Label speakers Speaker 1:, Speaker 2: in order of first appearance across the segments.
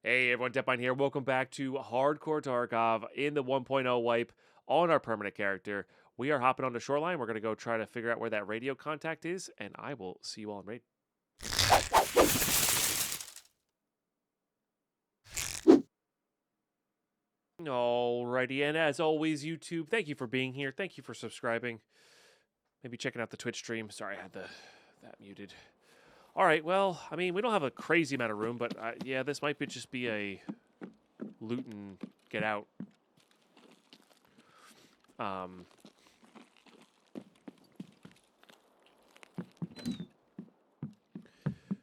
Speaker 1: Hey everyone, Deadpine here. Welcome back to Hardcore Tarkov in the 1.0 wipe on our permanent character. We are hopping on the Shoreline. We're going to go try to figure out where that radio contact is, and I will see you all in raid. Alrighty, and as always, YouTube, thank you for being here. Thank you for subscribing. Maybe checking out the Twitch stream. Sorry, I had that muted. All right, well, I mean, we don't have a crazy amount of room, but yeah, this might just be a loot and get out.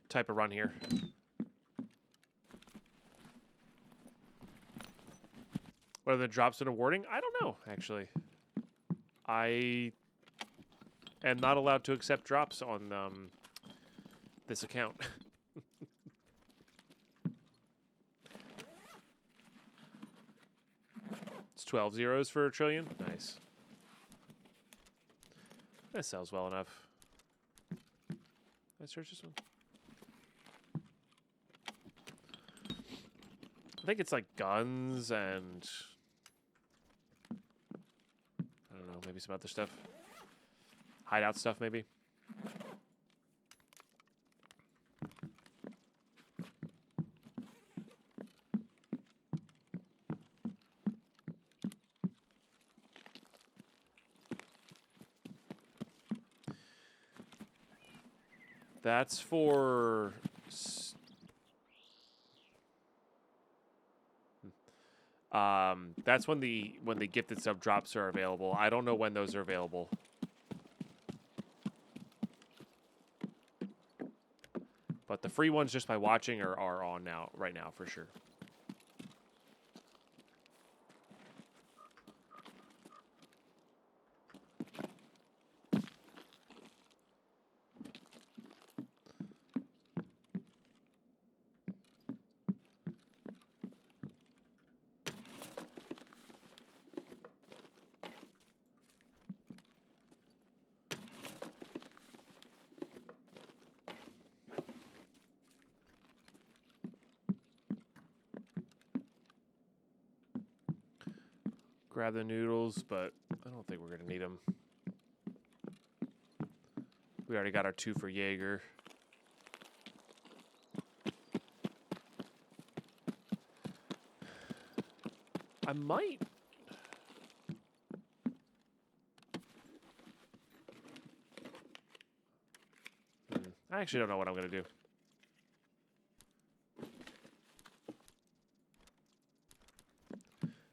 Speaker 1: Type of run here. Whether the drops in a warning, I don't know, actually. I am not allowed to accept drops on this account. It's 12 zeros for a trillion. Nice. That sells well enough. Let's search this one. I think it's like guns and I don't know, maybe some other stuff. Hideout stuff, maybe. That's for... that's when the gifted sub drops are available. I don't know when those are available. But the free ones just by watching are on now, right now, for sure. Grab the noodles, but I don't think we're going to need them. We already got our 2 for Jaeger. I might... I actually don't know what I'm going to do.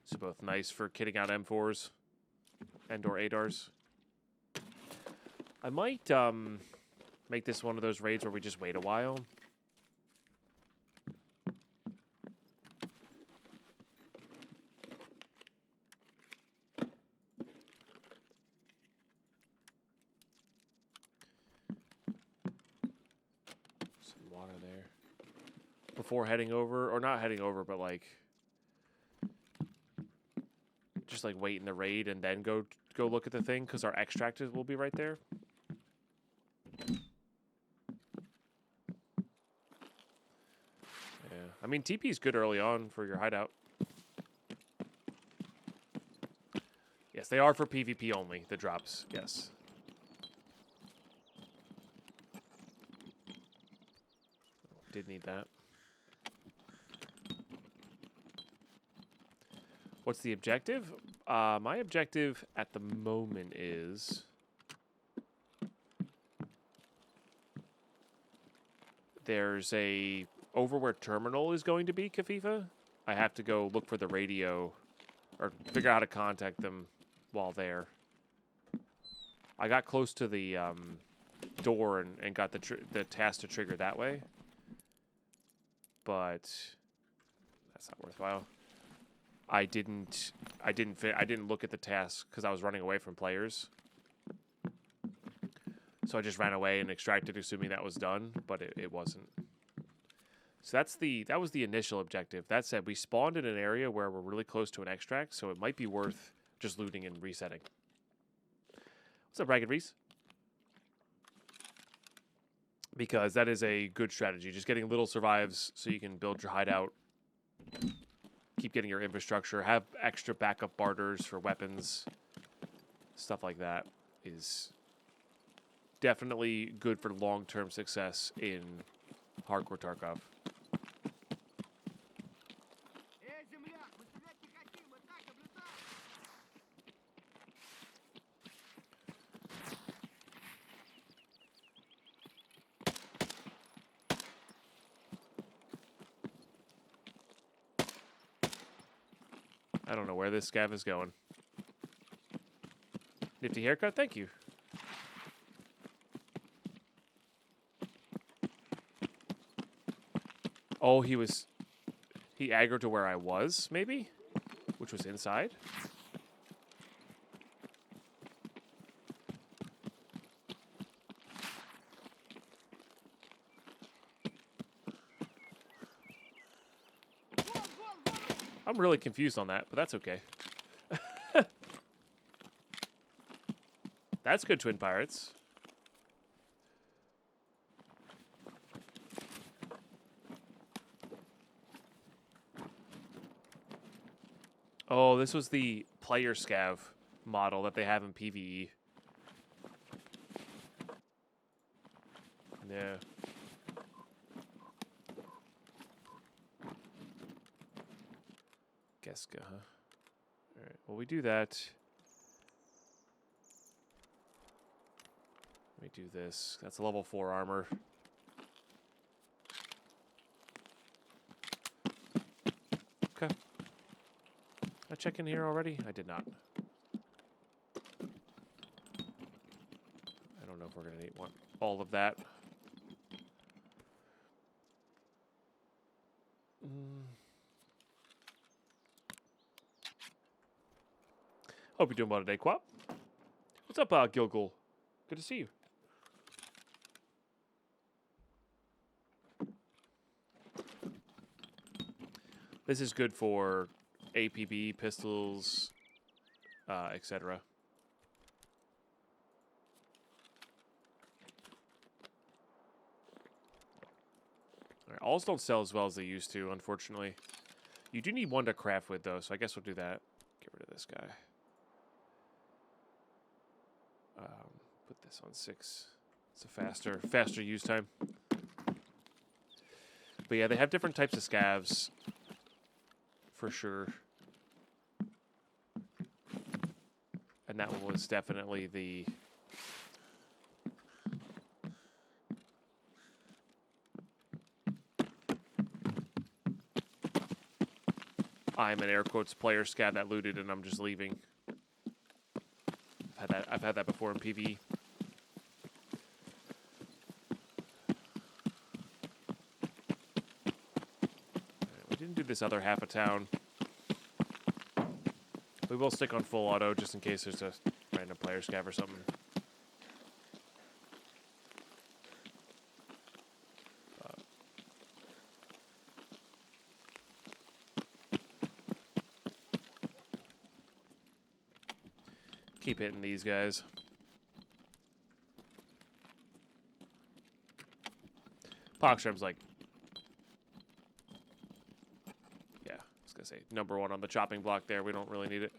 Speaker 1: It's both nice for kitting out M4s and or ADARs. I might make this one of those raids where we just wait a while. Some water there. Before heading over, or not heading over, but like... just like wait in the raid and then go look at the thing because our extract will be right there. Yeah, I mean TP is good early on for your hideout. Yes, they are for PvP only. The drops, yes. Did need that. What's the objective? My objective at the moment is... there's a... over where terminal is going to be, Kafifa. I have to go look for the radio or figure out how to contact them while there. I got close to the door and got the task to trigger that way. But that's not worthwhile. I didn't look at the task because I was running away from players. So I just ran away and extracted, assuming that was done, but it wasn't. So that was the initial objective. That said, we spawned in an area where we're really close to an extract, so it might be worth just looting and resetting. What's up, Ragged Reese? Because that is a good strategy. Just getting little survives so you can build your hideout keep getting your infrastructure, have extra backup barters for weapons, stuff like that is definitely good for long-term success in Hardcore Tarkov. I don't know where this scav is going. Nifty haircut, thank you. Oh, he aggroed to where I was, maybe? Which was inside? I'm really confused on that, but that's okay. That's good, Twin Pirates. Oh, this was the player scav model that they have in PvE. Yeah. Geska, huh? Alright, well, we do that. Let me do this. That's a level 4 armor. Okay. I check in here already? I did not. I don't know if we're going to need all of that. Hope you're doing well today, Quap. What's up, Gilgul? Good to see you. This is good for APB, pistols, etc. Alright, alls don't sell as well as they used to, unfortunately. You do need one to craft with, though, so I guess we'll do that. Get rid of this guy. Put this on 6. It's a faster use time. But yeah, they have different types of scavs. For sure. And that one was definitely the... I'm an air quotes player scav that looted and I'm just leaving. I've had that before in PvE. We didn't do this other half of town. We will stick on full auto just in case there's a random player scav or something. Keep hitting these guys. Pogstrom's like, yeah, I was gonna say number 1 on the chopping block there. We don't really need it.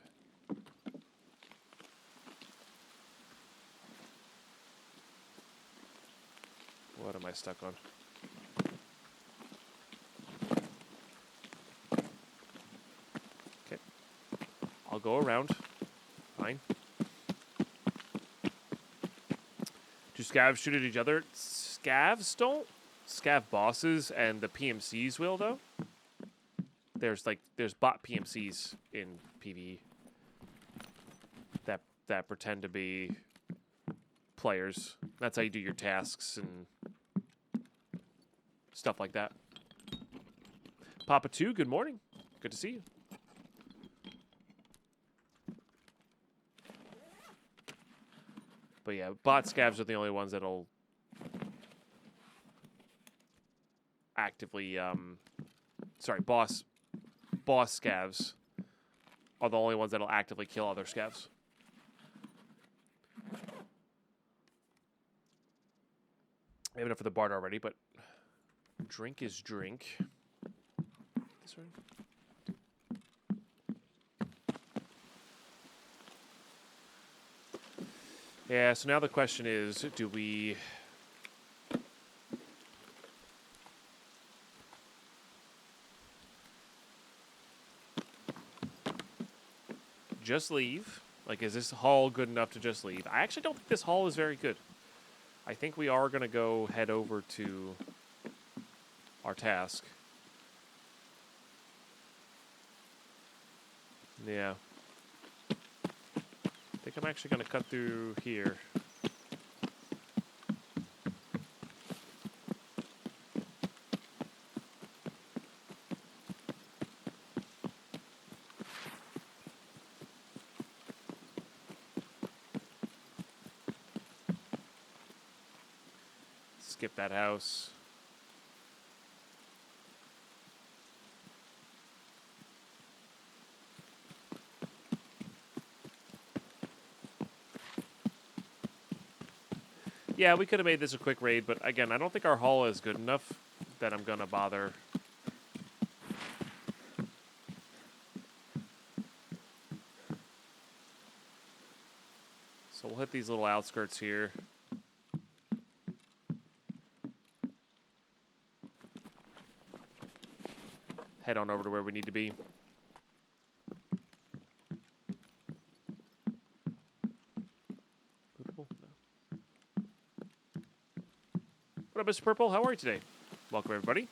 Speaker 1: What am I stuck on? Okay. I'll go around. Fine. Do scavs shoot at each other? Scavs don't. Scav bosses and the PMCs will, though. There's bot PMCs in PvE that pretend to be players. That's how you do your tasks and stuff like that. Papa 2, good morning. Good to see you. But yeah, bot scavs are the only ones that'll actively, boss scavs are the only ones that'll actively kill other scavs. I have enough for the barter already, but drink is drink. This right? Yeah, so now the question is, do we... just leave? Like, is this hall good enough to just leave? I actually don't think this hall is very good. I think we are going to go head over to our task. Yeah. I think I'm actually going to cut through here. Skip that house. Yeah, we could have made this a quick raid, but again, I don't think our haul is good enough that I'm gonna bother. So we'll hit these little outskirts here. Head on over to where we need to be. What up, Mr. Purple? How are you today? Welcome, everybody.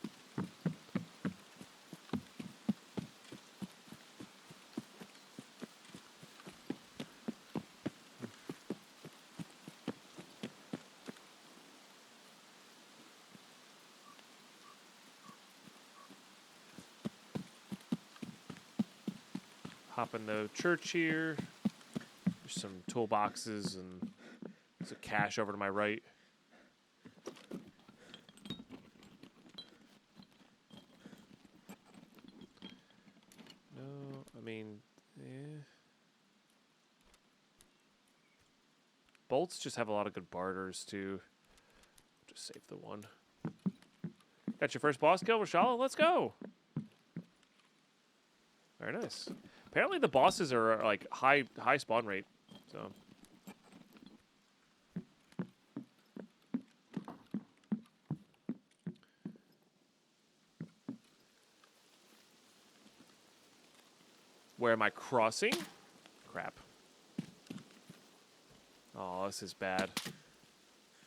Speaker 1: Hop in the church here. There's some toolboxes and there's a cache over to my right. No, I mean, bolts just have a lot of good barters too. Just save the one. Got your first boss kill, Rashala? Let's go. Very nice. Apparently the bosses are like high spawn rate, so. Where am I crossing? Crap. Oh, this is bad.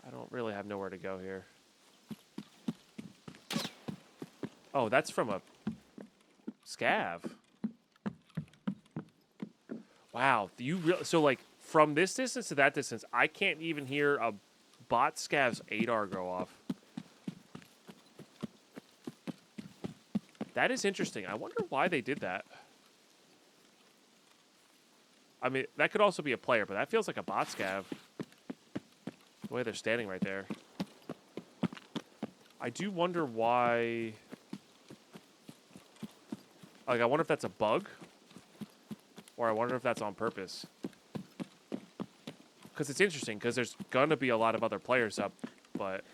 Speaker 1: I don't really have nowhere to go here. Oh, that's from a scav. Wow, so like from this distance to that distance, I can't even hear a bot scav's ADAR go off. That is interesting. I wonder why they did that. I mean, that could also be a player, but that feels like a bot scav. The way they're standing right there. I do wonder why... Like, I wonder if that's a bug. Or I wonder if that's on purpose. Because it's interesting, because there's going to be a lot of other players up, but...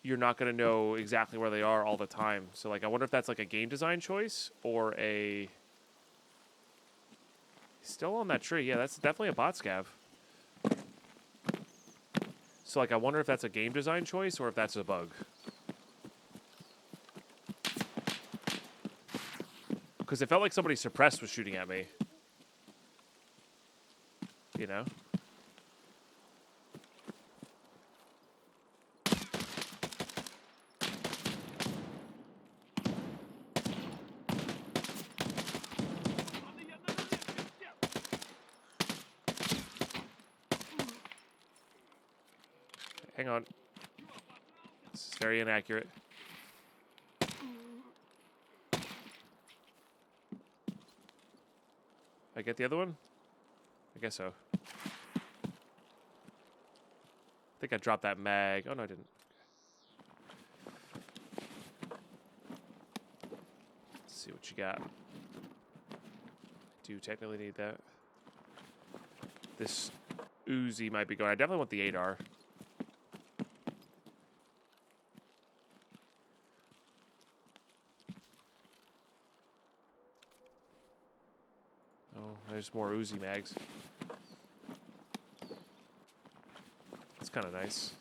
Speaker 1: You're not going to know exactly where they are all the time. So, like, I wonder if that's, like, a game design choice or a... Still on that tree. Yeah, that's definitely a bot scav. So, like, I wonder if that's a game design choice or if that's a bug. Because it felt like somebody suppressed was shooting at me. You know? Hang on. This is very inaccurate. I get the other one? I guess so. I think I dropped that mag. Oh, no, I didn't. Let's see what you got. Do technically need that. This Uzi might be going. I definitely want the ADAR. just more Uzi mags. It's kind of nice.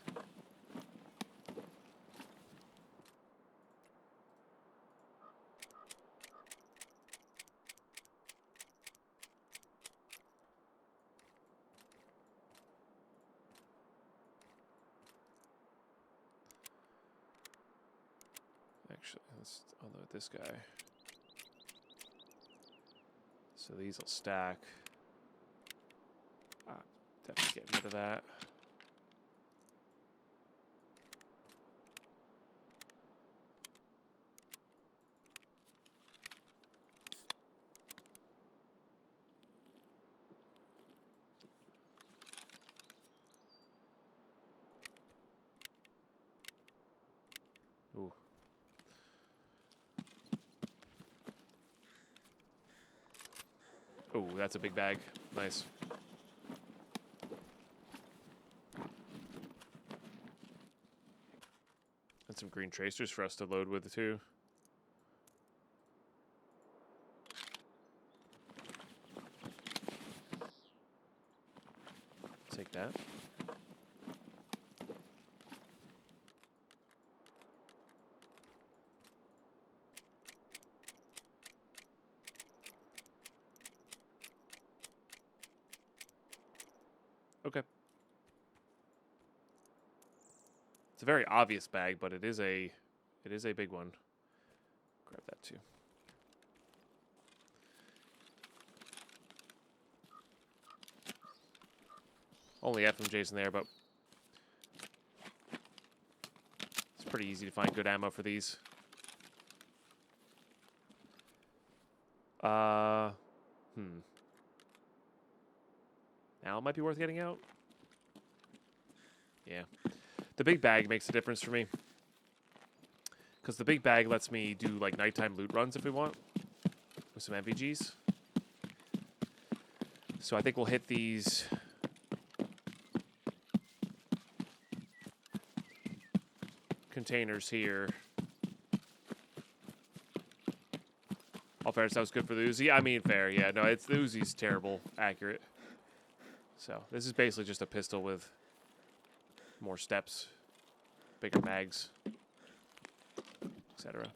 Speaker 1: Actually, let's unload this guy. So these will stack. Definitely getting rid of that. Ooh. Ooh, that's a big bag. Nice. And some green tracers for us to load with, too. Take that. Okay. It's a very obvious bag, but it is a big one. Grab that too. Only FMJs in there, but it's pretty easy to find good ammo for these. Now it might be worth getting out. Yeah. The big bag makes a difference for me. Because the big bag lets me do like nighttime loot runs if we want. With some MVGs. So I think we'll hit these containers here. All fair, sounds good for the Uzi. I mean, fair, yeah. No, it's the Uzi's terrible accurate. So this is basically just a pistol with more steps, bigger mags, etc.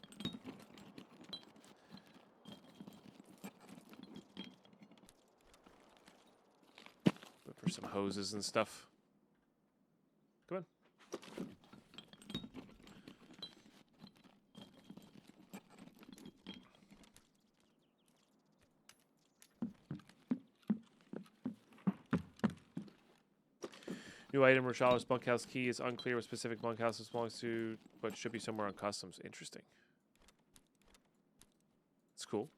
Speaker 1: Look for some hoses and stuff. Come on. New item, Roshal's bunkhouse key is unclear what specific bunkhouse it belongs to, but should be somewhere on customs. Interesting. It's cool.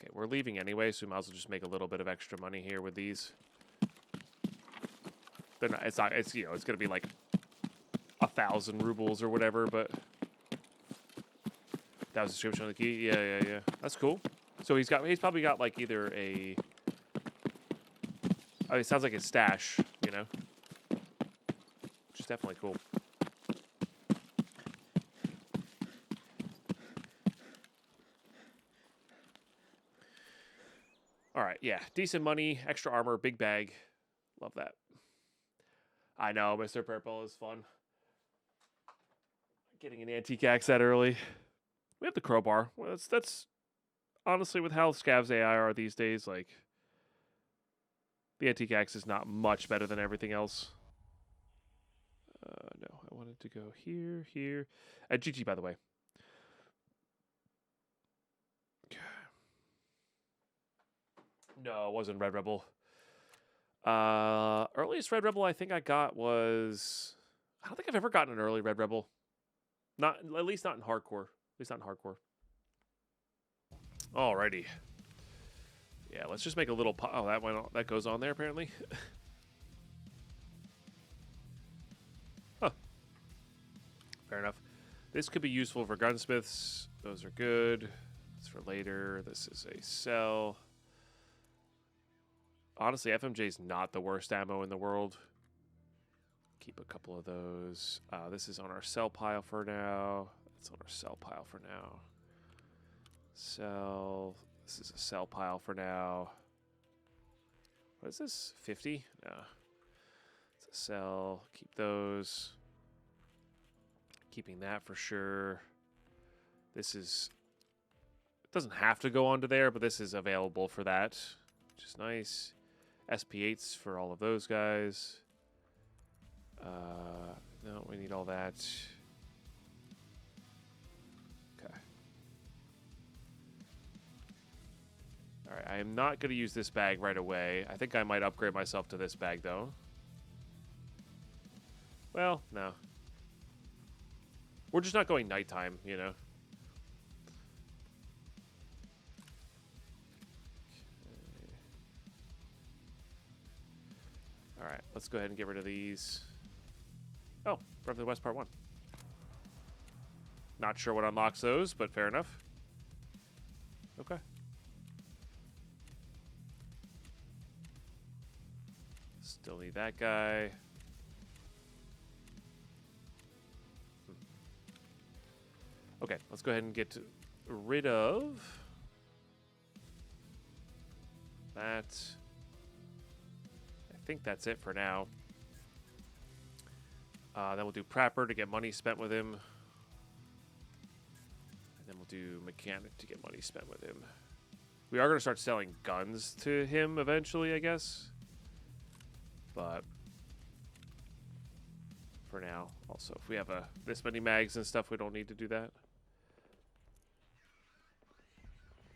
Speaker 1: Okay, we're leaving anyway, so we might as well just make a little bit of extra money here with these. They're not. It's you know, it's gonna be like 1,000 rubles or whatever, but that was the description of the key. Yeah. That's cool. So he's probably got like either a. I mean, it sounds like his stash, you know, which is definitely cool. All right, yeah, decent money, extra armor, big bag. Love that. I know, Mr. Purple is fun. Getting an antique axe that early. We have the crowbar. Well, that's honestly with how Scav's AI are these days, like the antique axe is not much better than everything else. No, I wanted to go here. GG, by the way. No, it wasn't Red Rebel. Earliest Red Rebel I think I got was... I don't think I've ever gotten an early Red Rebel. Not, at least not in hardcore. At least not in hardcore. Alrighty. Yeah, let's just make a little... Oh, that went on, that goes on there, apparently. Huh. Fair enough. This could be useful for gunsmiths. Those are good. It's for later. This is a cell. Honestly, FMJ is not the worst ammo in the world. Keep a couple of those. This is on our cell pile for now. That's on our cell pile for now. Cell. This is a cell pile for now. What is this? 50? No. It's a cell. Keep those. Keeping that for sure. This is... It doesn't have to go onto there, but this is available for that, which is nice. SP8s for all of those guys. No, we need all that. Okay. Alright, I am not going to use this bag right away. I think I might upgrade myself to this bag, though. Well, no. We're just not going nighttime, you know. Alright, let's go ahead and get rid of these. Oh, Breath of the West Part 1. Not sure what unlocks those, but fair enough. Okay. Still need that guy. Okay, let's go ahead and get rid of that. I think that's it for now. Then we'll do Prapper to get money spent with him. And then we'll do Mechanic to get money spent with him. We are going to start selling guns to him eventually, I guess. But for now, also, if we have this many mags and stuff, we don't need to do that.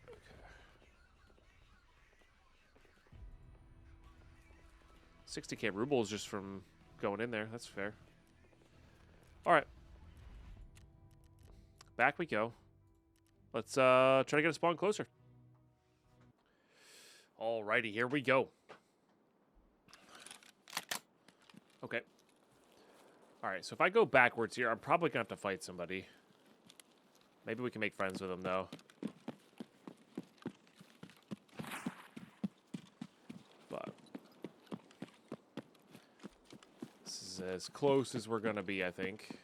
Speaker 1: Okay. 60k rubles just from going in there. That's fair. All right. Back we go. Let's try to get a spawn closer. Alrighty, here we go. Okay. Alright, so if I go backwards here, I'm probably going to have to fight somebody. Maybe we can make friends with them, though. But this is as close as we're going to be, I think.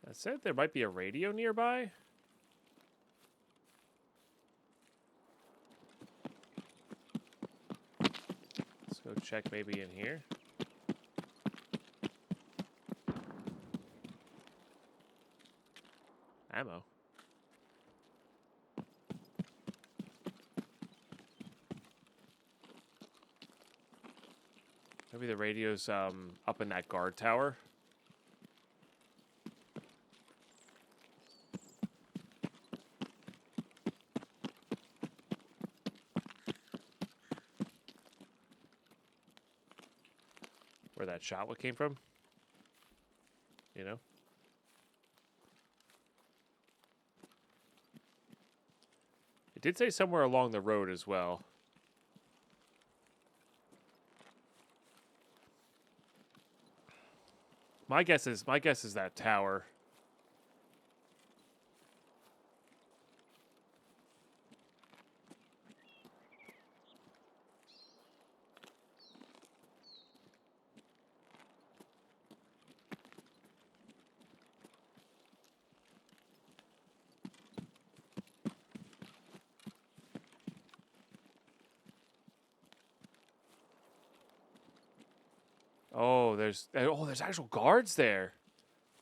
Speaker 1: I said there might be a radio nearby. Let's go check maybe in here. Ammo. Maybe the radio's up in that guard tower. Where that shot came from, you know? It did say somewhere along the road as well. My guess is that tower. Oh, there's actual guards there.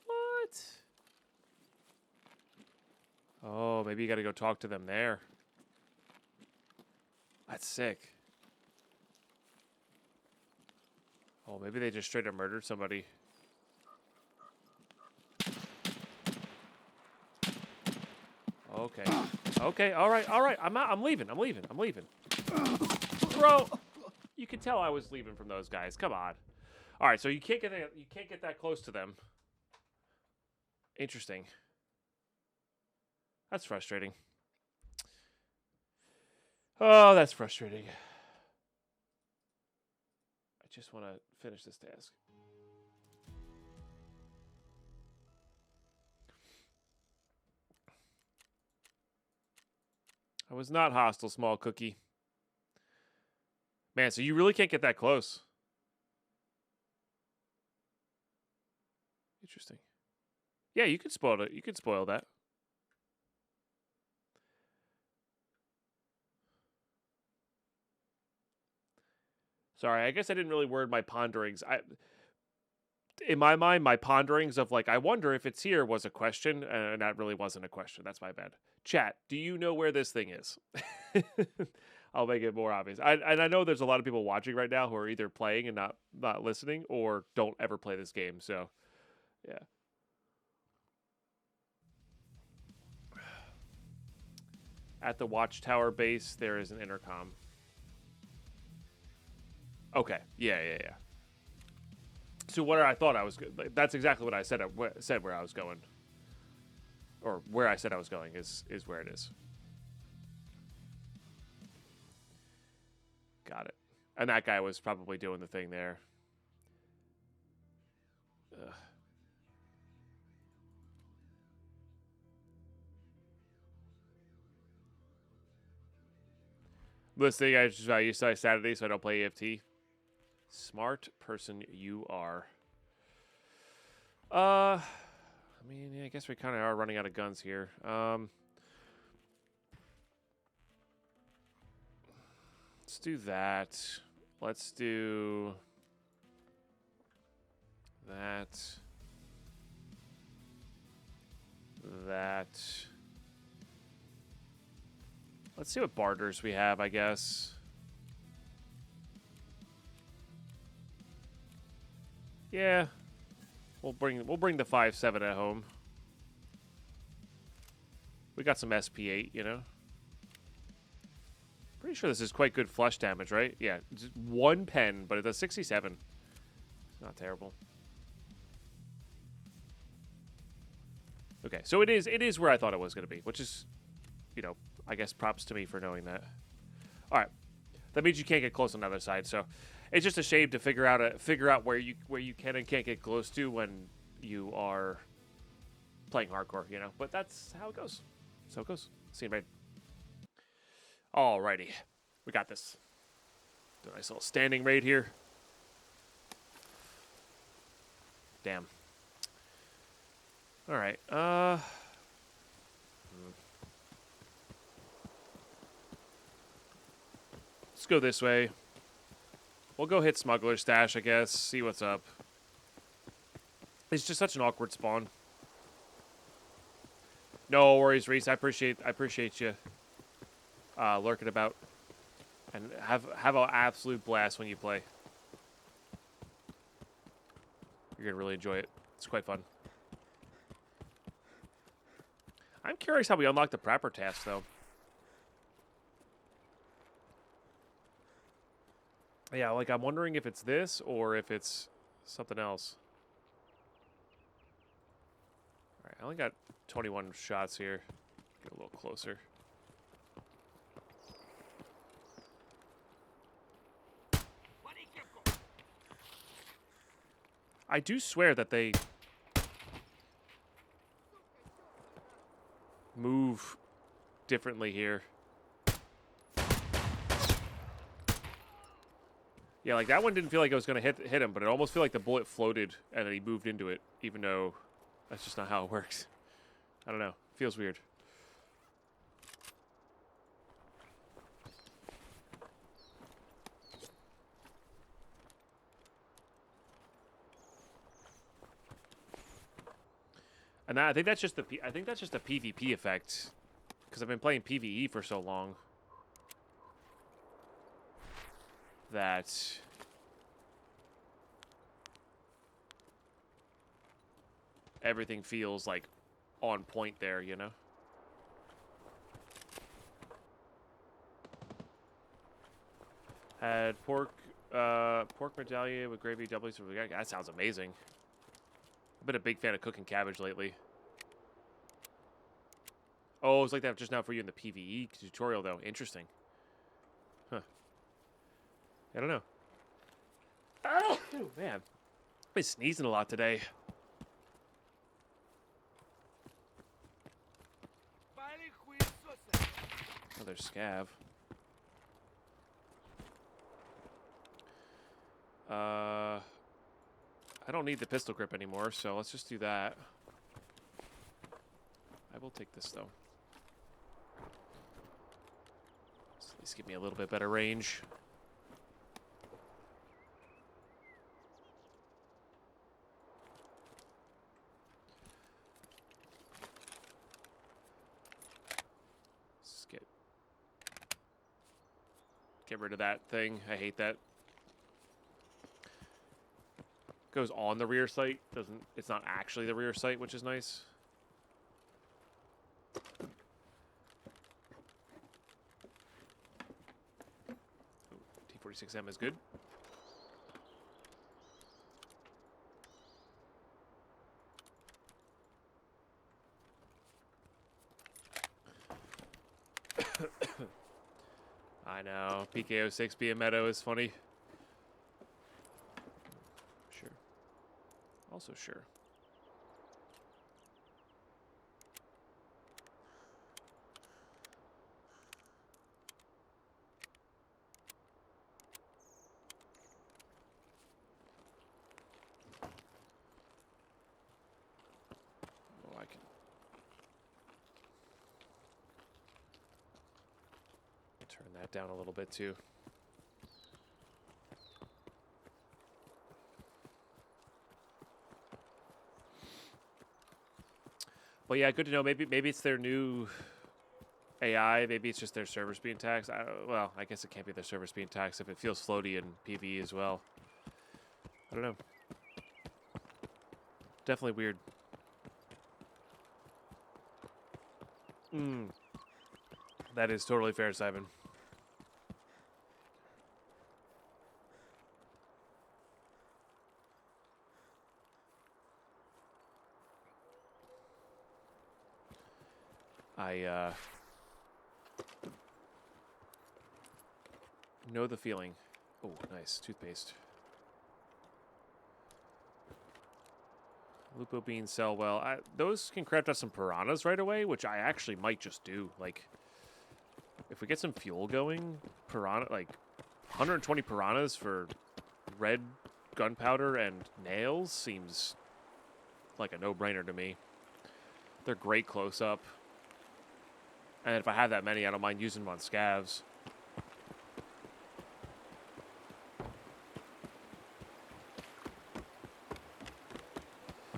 Speaker 1: What? Oh, maybe you got to go talk to them there. That's sick. Oh, maybe they just straight up murdered somebody. Okay. Okay, all right. I'm out. I'm leaving. Bro, you can tell I was leaving from those guys. Come on. All right, so you can't get that close to them. Interesting. That's frustrating. Oh, that's frustrating. I just want to finish this task. I was not hostile, small cookie. Man, so you really can't get that close. Interesting. Yeah, you could spoil it. You could spoil that. Sorry, I guess I didn't really word my ponderings. In my mind, my ponderings of like, I wonder if it's here was a question, and that really wasn't a question. That's my bad. Chat, do you know where this thing is? I'll make it more obvious. And I know there's a lot of people watching right now who are either playing and not listening, or don't ever play this game. So, yeah. At the watchtower base, there is an intercom. Okay. Yeah. So what I thought I was... That's exactly what I said. Said where I was going. Or where I said I was going is where it is. Got it. And that guy was probably doing the thing there. Ugh. Listening, I used to Saturday, so I don't play EFT. Smart person you are. I mean, yeah, I guess we kind of are running out of guns here. Let's do that. Let's do that. Let's see what barters we have, I guess. Yeah. We'll bring the 5.7 at home. We got some SP8, you know. Pretty sure this is quite good flush damage, right? Yeah, just one pen, but it does 67. It's not terrible. Okay, so it is where I thought it was going to be, which is, you know, I guess props to me for knowing that. All right, that means you can't get close on the other side. So it's just a shame to figure out where you can and can't get close to when you are playing hardcore, you know. But that's how it goes. So it goes. See you, raid. Alrighty, we got this. Do a nice little standing raid here. Damn. All right. Let's go this way. We'll go hit Smuggler Stash, I guess. See what's up. It's just such an awkward spawn. No worries, Reese. I appreciate you lurking about, and have an absolute blast when you play. You're gonna really enjoy it. It's quite fun. I'm curious how we unlock the prepper task, though. Yeah, like I'm wondering if it's this or if it's something else. All right, I only got 21 shots here. Get a little closer. I do swear that they move differently here. Yeah, like that one didn't feel like it was going to hit him, but it almost felt like the bullet floated and then he moved into it, even though that's just not how it works. I don't know. Feels weird. And I think that's just the I think that's just a PvP effect, because I've been playing PvE for so long that everything feels like on point there, you know? Had pork medallion with gravy double. That sounds amazing. I've been a big fan of cooking cabbage lately. Oh, it's like that just now for you in the PvE tutorial, though. Interesting. Huh. I don't know. Oh, man. I've been sneezing a lot today. Another scav. I don't need the pistol grip anymore, so let's just do that. I will take this, though. At least give me a little bit better range. Let's get rid of that thing. I hate that. Goes on the rear sight. It's not actually the rear sight, which is nice. T46M is good. I know. PKO6 being Meadow is funny. Sure. Also sure. Oh, I can turn that down a little bit too. But yeah, good to know. Maybe it's their new AI. Maybe it's just their servers being taxed. Well, I guess it can't be their servers being taxed if it feels floaty in PvE as well. I don't know. Definitely weird. That is totally fair, Simon. I know the feeling. Oh, nice. Toothpaste. Lupo beans sell well. Those can craft us some piranhas right away, which I actually might just do. Like, if we get some fuel going, piranha, like 120 piranhas for red gunpowder and nails seems like a no-brainer to me. They're great close-up. And if I have that many, I don't mind using them on scavs.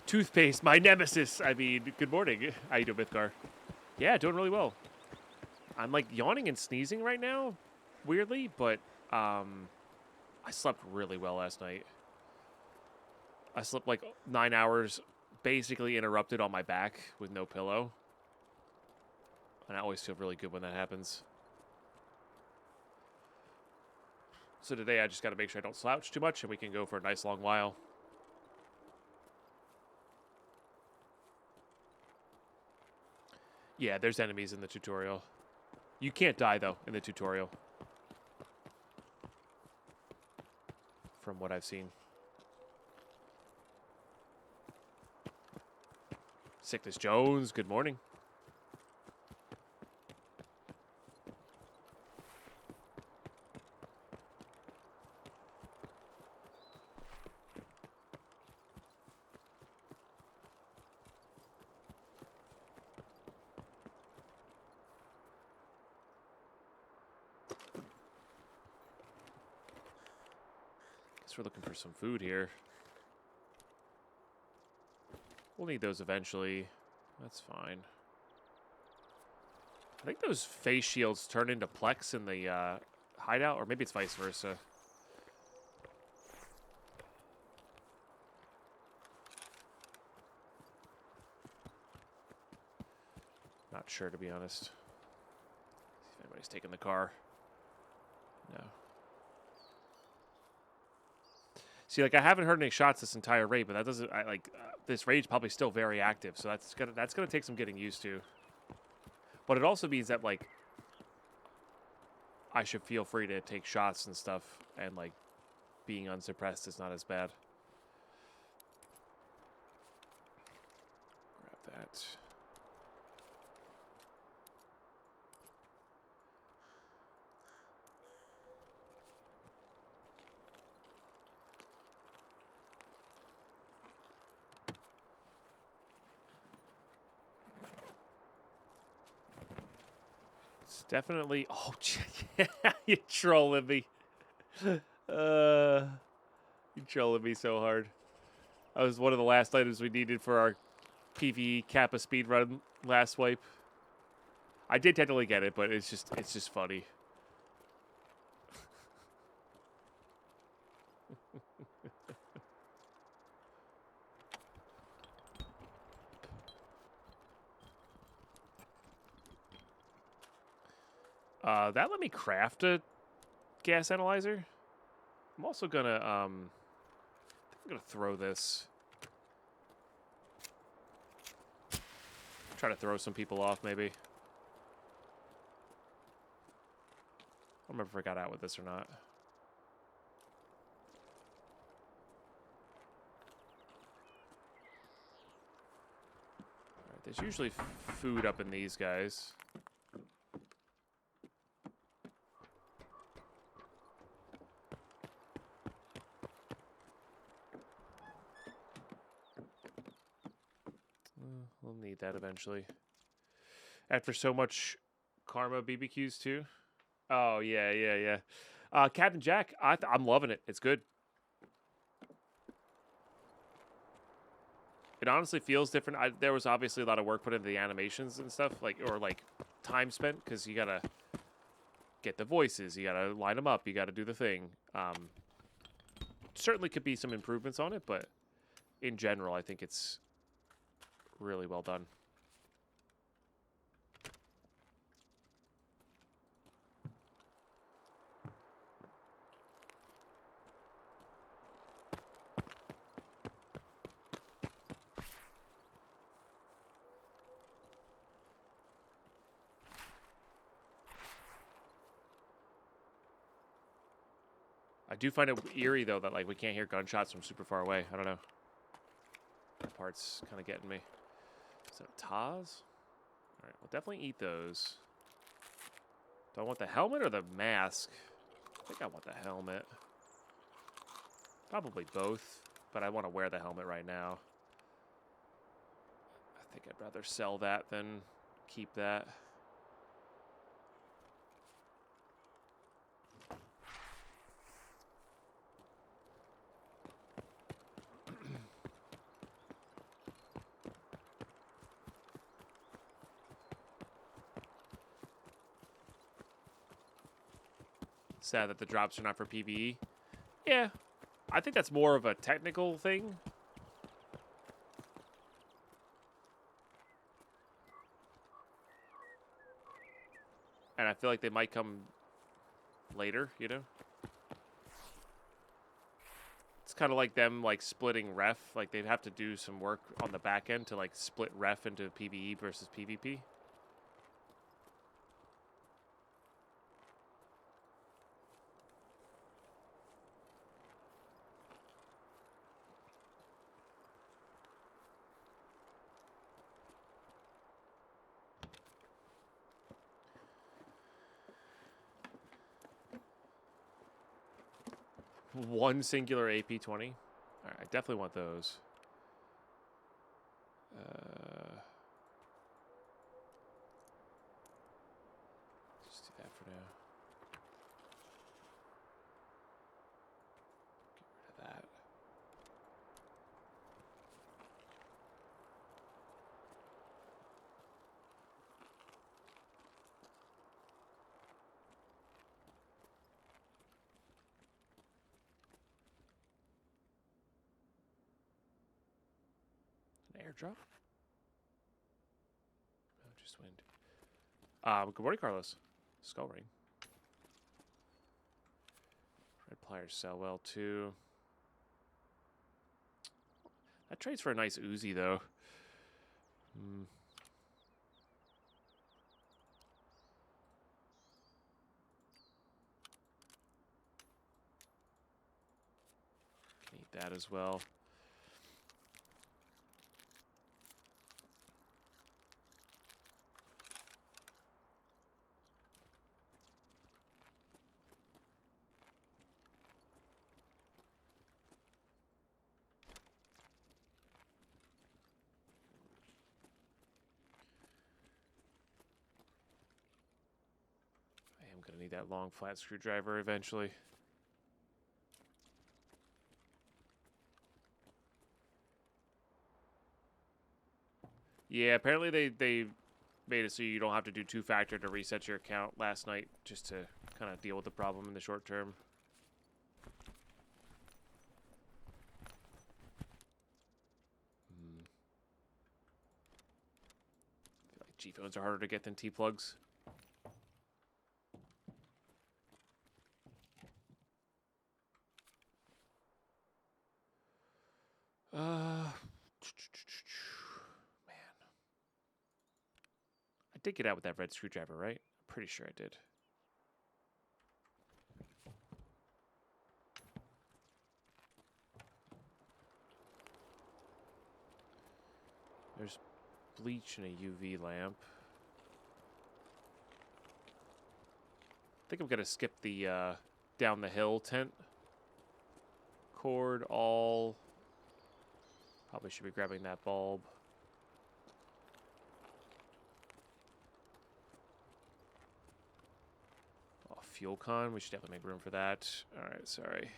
Speaker 1: Toothpaste, my nemesis. I mean, good morning. How you doing, Mythgar? Yeah, doing really well. I'm like yawning and sneezing right now, weirdly, but I slept really well last night. I slept like 9 hours, basically interrupted on my back with no pillow. And I always feel really good when that happens. So today I just got to make sure I don't slouch too much and we can go for a nice long while. Yeah, there's enemies in the tutorial. You can't die, though, in the tutorial. From what I've seen. Sickness Jones, good morning. We're looking for some food here. We'll need those eventually. That's fine. I think those face shields turn into Plex in the hideout, or maybe it's vice versa. Not sure, to be honest. See if anybody's taking the car. No. See, like, I haven't heard any shots this entire raid, but that doesn't, this raid's probably still very active, so that's gonna take some getting used to. But it also means that, like, I should feel free to take shots and stuff, and, like, being unsuppressed is not as bad. Grab that. It's definitely... Oh, you're trolling me. You're trolling me so hard. That was one of the last items we needed for our PvE Kappa speedrun last wipe. I did technically get it, but it's just funny. That let me craft a gas analyzer. I'm also gonna I'm gonna throw this. Try to throw some people off, maybe. I don't remember if I got out with this or not. Alright, there's usually food up in these guys. We'll need that eventually. After so much Karma BBQs too. Oh, yeah. Captain Jack, I'm loving it. It's good. It honestly feels different. There was obviously a lot of work put into the animations and stuff, or time spent, because you gotta get the voices, you gotta line them up, you gotta do the thing. Certainly could be some improvements on it, but in general, I think it's really well done. I do find it eerie, though, that we can't hear gunshots from super far away. I don't know. That part's kind of getting me. Is that a Taz? Alright, we'll definitely eat those. Do I want the helmet or the mask? I think I want the helmet. Probably both, but I want to wear the helmet right now. I think I'd rather sell that than keep that. Sad that the drops are not for PvE. Yeah, I think that's more of a technical thing. And I feel like they might come later, you know? It's kind of like them, splitting ref. They'd have to do some work on the back end to, split ref into PvE versus PvP. One singular AP-20. All right, I definitely want those. Just do that for now. Get rid of that. Airdrop? Oh, just wind. Good morning, Carlos. Skull ring. Red pliers sell well too. That trades for a nice Uzi though. Can eat that as well. I'm gonna need that long flat screwdriver eventually. Yeah, apparently they made it so you don't have to do two-factor to reset your account last night, just to kind of deal with the problem in the short term. I feel like G-phones are harder to get than T-plugs. Man. I did get out with that red screwdriver, right? I'm pretty sure I did. There's bleach and a UV lamp. I think I'm gonna skip the down the hill tent. Cord all. Probably should be grabbing that bulb. Oh, fuel con. We should definitely make room for that. All right, sorry.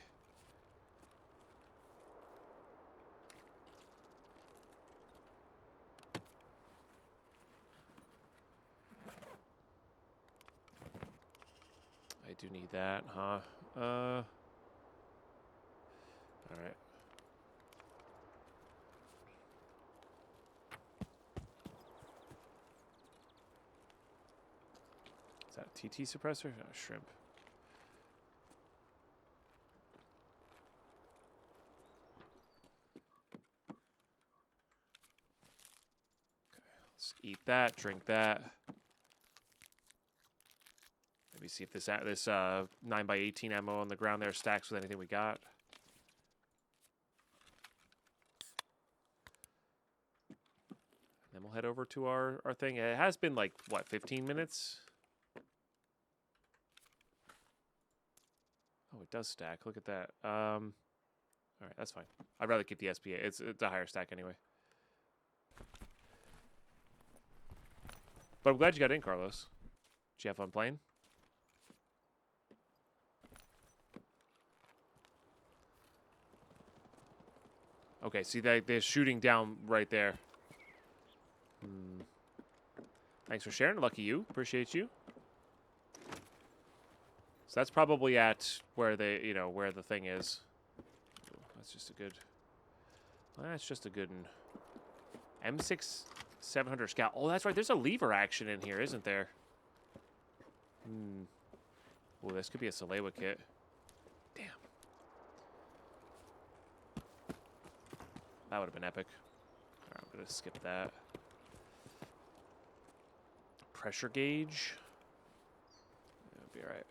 Speaker 1: I do need that, huh? All right. Is that a TT suppressor? No, shrimp. Okay, let's eat that, drink that. Maybe see if this 9x18 ammo on the ground there stacks with anything we got. Then we'll head over to our thing. It has been like, what, 15 minutes? Oh, it does stack. Look at that. All right, that's fine. I'd rather keep the SPA. It's a higher stack anyway. But I'm glad you got in, Carlos. Did you have fun playing? Okay, see, they're shooting down right there. Thanks for sharing. Lucky you. Appreciate you. So that's probably at where where the thing is. Ooh, that's just a good. Well, that's just a good one. M6 700 Scout. Oh, that's right. There's a lever action in here, isn't there? Oh, this could be a Salewa kit. Damn. That would have been epic. All right, I'm gonna skip that. Pressure gauge. That'll be all right.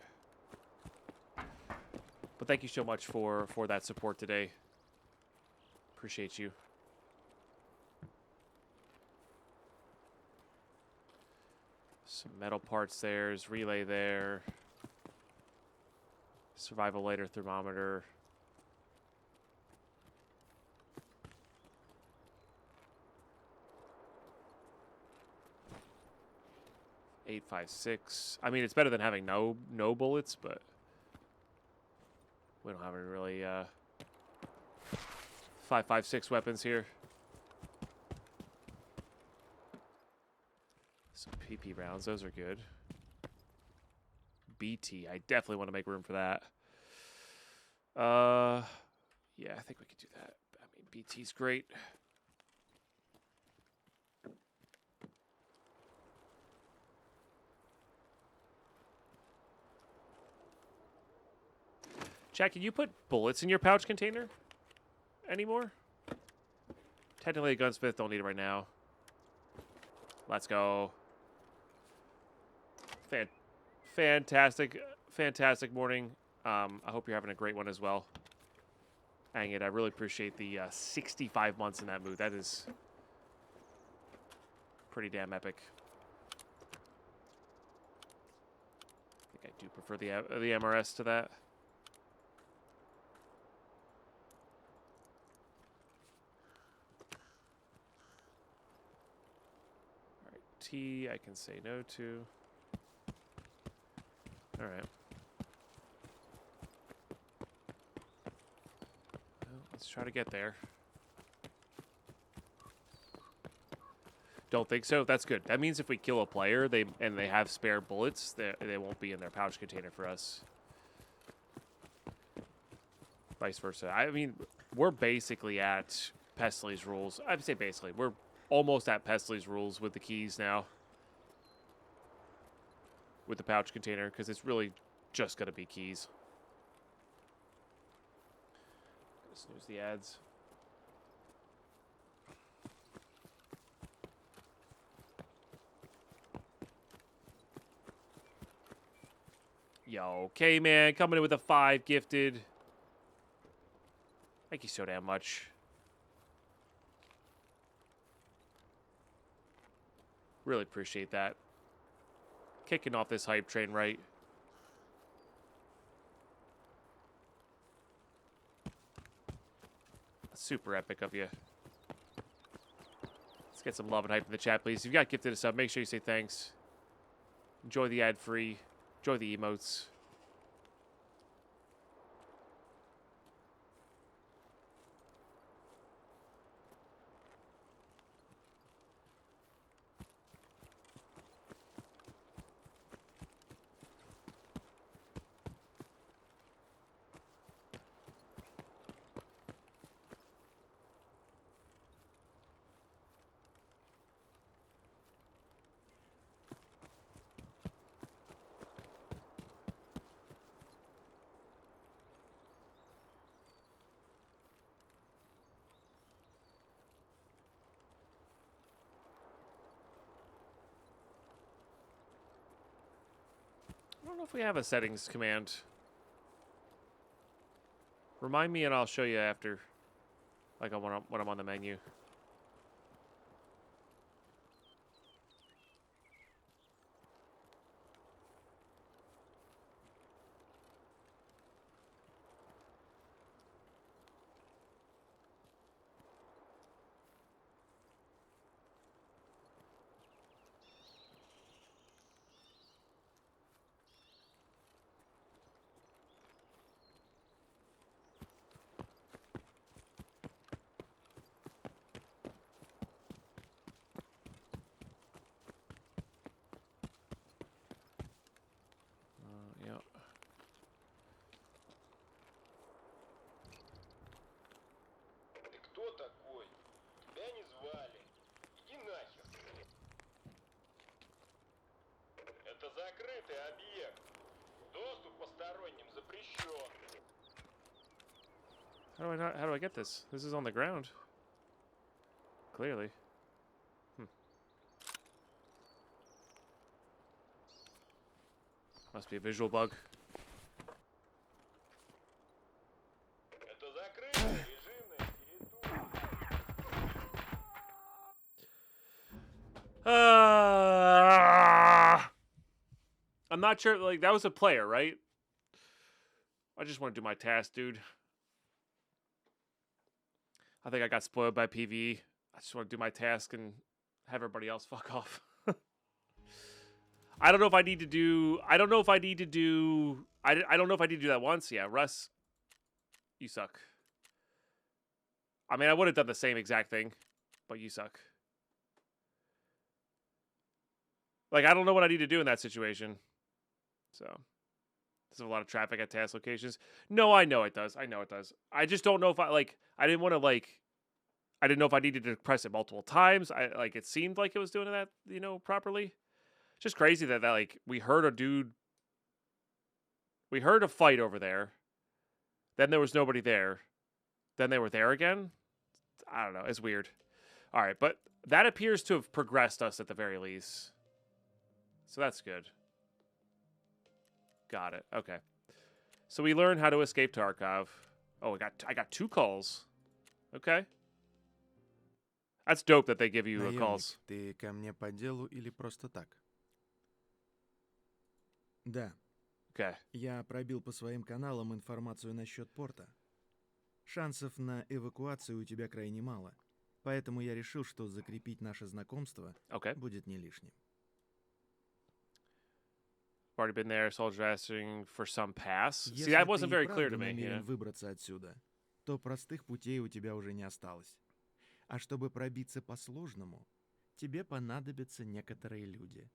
Speaker 1: But thank you so much for that support today. Appreciate you. Some metal parts there. There's relay there. Survival lighter thermometer. .856. I mean, it's better than having no bullets, but we don't have any really 5.56 weapons here. Some PP rounds, those are good. BT, I definitely want to make room for that. Yeah, I think we could do that. I mean, BT's great. Jack, can you put bullets in your pouch container anymore? Technically, a gunsmith don't need it right now. Let's go. Fantastic morning. I hope you're having a great one as well. Dang it, I really appreciate the 65 months in that mood. That is pretty damn epic. I think I do prefer the MRS to that. All right, T I can say no to. All right. Well, let's try to get there. Don't think so. That's good. That means if we kill a player, they have spare bullets, they won't be in their pouch container for us. Vice versa. I mean, we're basically at Pestly's rules. I'd say basically. We're almost at Pestly's rules with the keys now. With the pouch container, because it's really just going to be keys. Snooze the ads. Yo, okay, man. Coming in with a 5 gifted. Thank you so damn much. Really appreciate that. Kicking off this hype train right. Super epic of you. Let's get some love and hype in the chat, please. If you got gifted a sub, make sure you say thanks. Enjoy the ad-free. Enjoy the emotes. I don't know if we have a settings command. Remind me and I'll show you after. Like when I'm on the menu. Yeah.
Speaker 2: Ты кто такой? Тебя не звали. Иди нахер. Это закрытый объект. Доступ посторонним запрещен.
Speaker 1: How do I get this? This is on the ground. Clearly. Must be a visual bug.
Speaker 2: Это закрытая режимная территория.
Speaker 1: I'm not sure. Like, that was a player, right? I just want to do my task, dude. I think I got spoiled by PvE. I just want to do my task and have everybody else fuck off. I don't know if I need to do... I don't know if I need to do that once. Yeah, Russ, you suck. I mean, I would have done the same exact thing, but you suck. Like, I don't know what I need to do in that situation. So, there's a lot of traffic at task locations. No, I know it does. I know it does. I just don't know if I didn't want to, I didn't know if I needed to press it multiple times. It seemed like it was doing that, properly. Just crazy that we heard a fight over there. Then there was nobody there. Then they were there again. I don't know. It's weird. All right, but that appears to have progressed us at the very least. So that's good. Got it. Okay. So we learned how to escape Tarkov. Oh, I got 2 calls. Okay. That's dope that they give you calls.
Speaker 3: Ты ко мне по делу или просто так? Да.
Speaker 1: Okay.
Speaker 3: Я пробил по своим каналам информацию насчет порта. Шансов на эвакуацию у тебя крайне мало. Поэтому я решил, что закрепить наше знакомство будет не лишним.
Speaker 1: Already been there, soldier asking for some pass. See, that wasn't very clear to me.
Speaker 3: Если ты и правда намерен выбраться отсюда, то простых путей у тебя уже не осталось. А чтобы пробиться по-сложному, тебе понадобятся некоторые люди.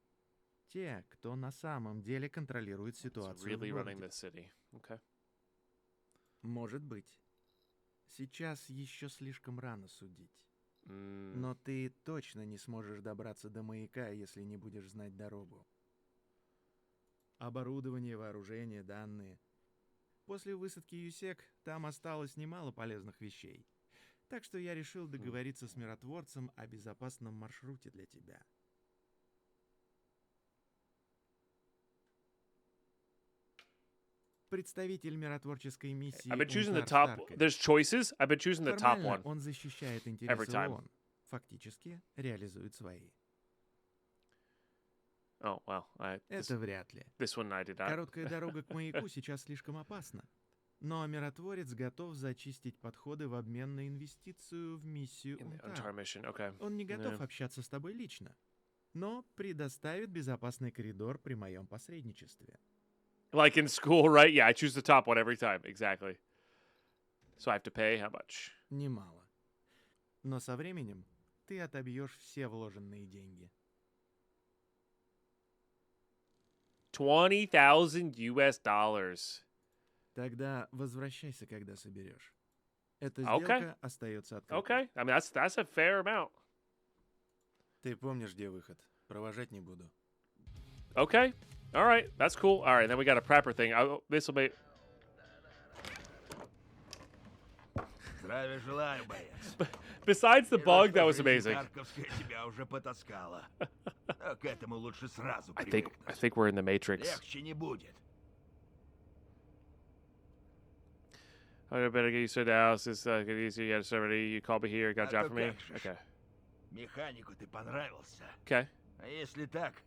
Speaker 3: Те, кто на самом деле контролирует ситуацию в городе.
Speaker 1: Okay.
Speaker 3: Может быть. Сейчас еще слишком рано судить. Но ты точно не сможешь добраться до маяка, если не будешь знать дорогу. Оборудование, вооружение, данные. После высадки ЮСЕК там осталось немало полезных вещей. Так что я решил договориться с миротворцем о безопасном маршруте для тебя. Представитель миротворческой миссии
Speaker 1: I've been choosing the top. There's choices. I've been choosing the top one.
Speaker 3: Он защищает интересы ООН. Фактически реализует свои.
Speaker 1: Oh, well.
Speaker 3: Это вряд ли.
Speaker 1: This one I did not.
Speaker 3: Короткая дорога к маяку сейчас слишком опасна. Но миротворец готов зачистить подходы в обмен на инвестицию в миссию УНТАР.
Speaker 1: Okay.
Speaker 3: Он не готов общаться с тобой лично, но предоставит безопасный коридор при моем посредничестве.
Speaker 1: Like in school, right? Yeah, I choose the top one every time. Exactly. So I have to pay how much?
Speaker 3: Немало. Но со временем ты отобьешь все вложенные деньги.
Speaker 1: $20,000.
Speaker 3: Тогда возвращайся, когда соберешь. Эта сделка остается открытой.
Speaker 1: Okay. I mean, that's a fair amount.
Speaker 3: Ты помнишь, где выход? Провожать не буду.
Speaker 1: Okay. All right. That's cool. All right. Then we got a prepper thing. This will be...
Speaker 2: Здравия желаю, боец.
Speaker 1: Besides the bug, that was amazing.
Speaker 2: Тарковская тебя уже потаскала. Но к этому лучше сразу
Speaker 1: I
Speaker 2: привыкнуть.
Speaker 1: think we're in the Matrix.
Speaker 2: Легче не будет.
Speaker 1: I better get you to the house. It's get easier. You had somebody. You called me here. Got a job for me. Okay.
Speaker 2: Механику ты понравился.
Speaker 1: Okay.
Speaker 2: А если так,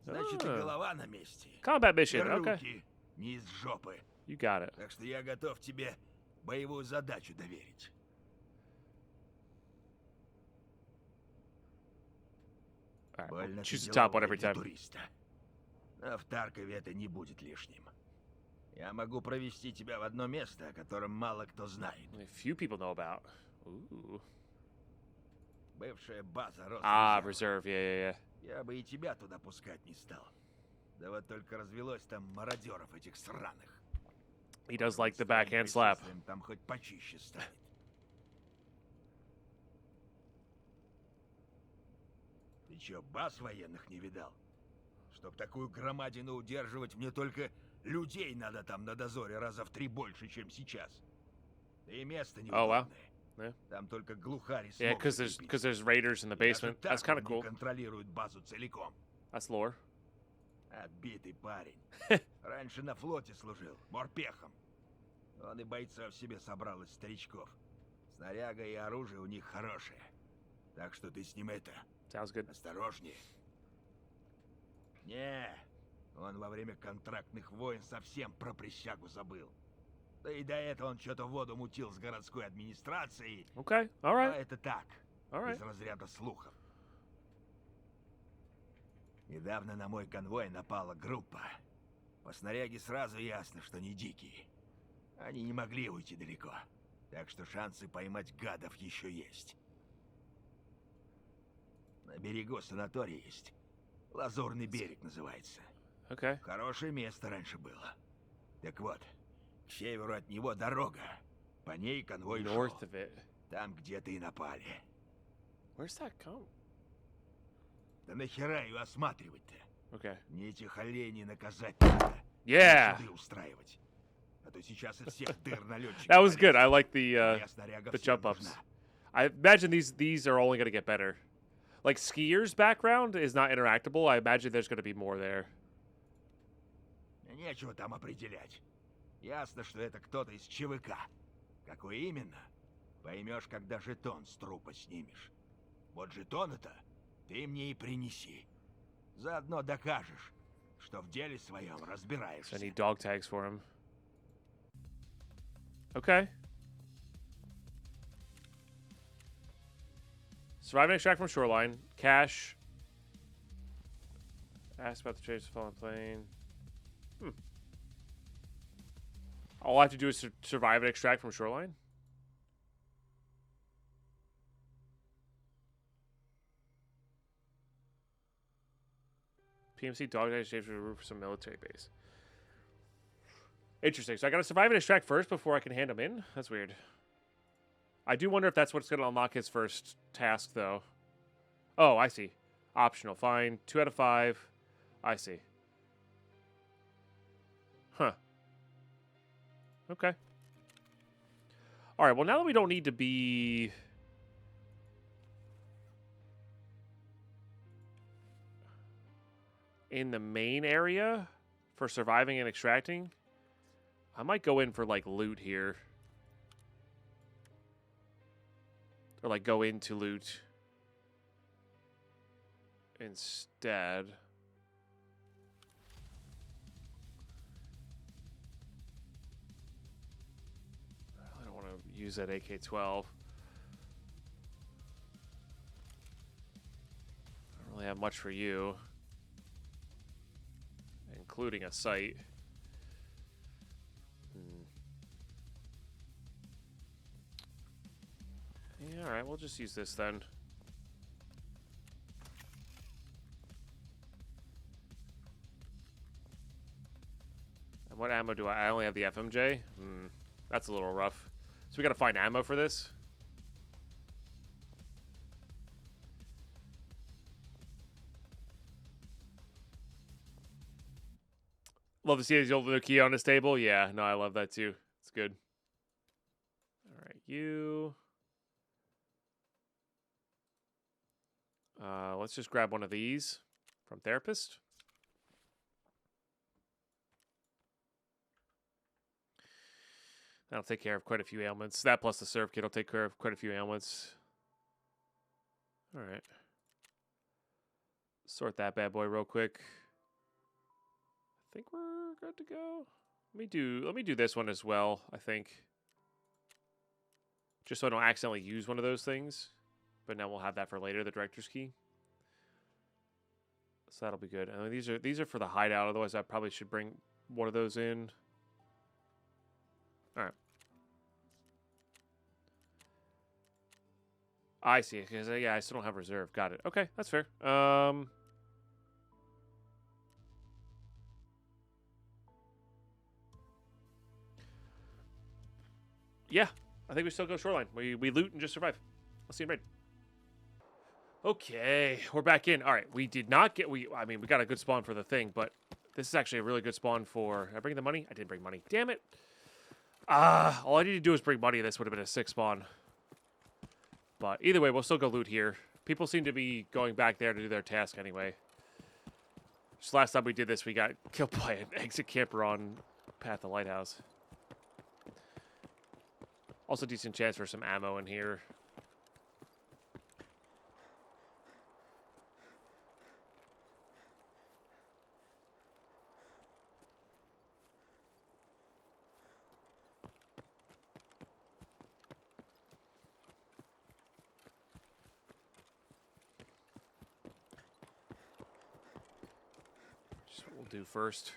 Speaker 2: значит и голова на месте.
Speaker 1: Combat
Speaker 2: И
Speaker 1: mission. Okay.
Speaker 2: руки не из жопы.
Speaker 1: You got it.
Speaker 2: Так что я готов тебе боевую задачу доверить.
Speaker 1: All right.
Speaker 2: Больно
Speaker 1: We'll choose
Speaker 2: ты
Speaker 1: the top one
Speaker 2: деловой
Speaker 1: every
Speaker 2: для
Speaker 1: time.
Speaker 2: туриста. Но в Таркове это не будет лишним. Я могу провести тебя в одно место, о котором мало кто знает.
Speaker 1: A few people know about. Ooh.
Speaker 2: Бывшая база
Speaker 1: Reserve. Yeah.
Speaker 2: Я бы и тебя туда пускать не стал. Да вот только развелось там мародеров этих сраных.
Speaker 1: He does like the backhand slap.
Speaker 2: Там хоть почище станет. Ты чё, баз военных не видал? Чтоб такую громадину удерживать, мне только людей надо там на дозоре раза в 3 больше, чем сейчас. Да и место неудобное.
Speaker 1: Yeah.
Speaker 2: Там только глухари
Speaker 1: Yeah, because there's raiders in the basement. That's kind of cool.
Speaker 2: Контролируют базу целиком.
Speaker 1: That's lore.
Speaker 2: Отбитый парень. Раньше на флоте служил, морпехом. Он и бойцов себе собрал из старичков. Снаряга и оружие у них хорошее. Так что ты с ним
Speaker 1: Sounds good.
Speaker 2: осторожнее. Не, он во время контрактных войн совсем про присягу забыл. Да и до этого он что-то воду мутил с городской администрацией.
Speaker 1: Okay. All
Speaker 2: Но
Speaker 1: right.
Speaker 2: это так,
Speaker 1: All right.
Speaker 2: из разряда слухов. Недавно на мой конвой напала группа. По снаряге сразу ясно, что не дикие. Они не могли уйти далеко. Так что шансы поймать гадов еще есть. На берегу санаторий есть. Лазурный берег называется.
Speaker 1: Okay.
Speaker 2: Хорошее место раньше было. Так вот, к северу от него дорога. По ней конвой шел.
Speaker 1: North of it.
Speaker 2: Там где-то и напали.
Speaker 1: Where's that come?
Speaker 2: Да нахера ее осматривать-то?
Speaker 1: Okay.
Speaker 2: Не этих оленей наказать надо.
Speaker 1: Yeah.
Speaker 2: Суды устраивать. А то сейчас из всех дыр налетчик
Speaker 1: That was good.
Speaker 2: полезет.
Speaker 1: I like
Speaker 2: Моя снаряга
Speaker 1: the
Speaker 2: всем
Speaker 1: jump ups.
Speaker 2: нужна.
Speaker 1: I imagine these are only going to get better. Like Skier's background is not interactable. I imagine there's going to be more there.
Speaker 2: Нечего там определять. Ясно, что это кто-то из ЧВК. Какой именно? Поймешь, когда жетон с трупа снимешь. Вот жетон-то ты мне и принеси. Заодно докажешь, что в деле своем
Speaker 1: So
Speaker 2: разбираешься.
Speaker 1: I need dog tags for him. Okay. Survive and extract from Shoreline. Cash. Ask about the trace of fallen plane. All I have to do is survive and extract from Shoreline? PMC dog tag exchange for the roof of some military base. Interesting. So I gotta survive and extract first before I can hand him in? That's weird. I do wonder if that's what's gonna unlock his first task, though. Oh, I see. Optional. Fine. 2 out of 5. I see. Huh. Okay. Alright, well, now that we don't need to be... in the main area for surviving and extracting, I might go in for, like, loot here. Or, like, go into loot instead. I don't want to use that AK-12. I don't really have much for you, including a sight. Yeah, alright, we'll just use this then. And what ammo do I only have the FMJ? That's a little rough. So we gotta find ammo for this? Love to see his old Nokia on his table. Yeah, no, I love that too. It's good. Alright, you... let's just grab one of these from Therapist. That'll take care of quite a few ailments. That plus the serve kit will take care of quite a few ailments. Alright. Sort that bad boy real quick. I think we're good to go. Let me do this one as well, I think. Just so I don't accidentally use one of those things. But now we'll have that for later, the director's key. So that'll be good. I mean, these are for the hideout, otherwise I probably should bring one of those in. Alright. I see, because yeah, I still don't have reserve. Got it. Okay, that's fair. Yeah, I think we still go Shoreline. We loot and just survive. I'll see you in raid. Okay, we're back in. All right, we did not get... I mean, we got a good spawn for the thing, but this is actually a really good spawn for... Did I bring the money? I didn't bring money. Damn it. All I need to do is bring money. This would have been a 6 spawn. But either way, we'll still go loot here. People seem to be going back there to do their task anyway. Just last time we did this, we got killed by an exit camper on Path to Lighthouse. Also, decent chance for some ammo in here. Just what we'll do first.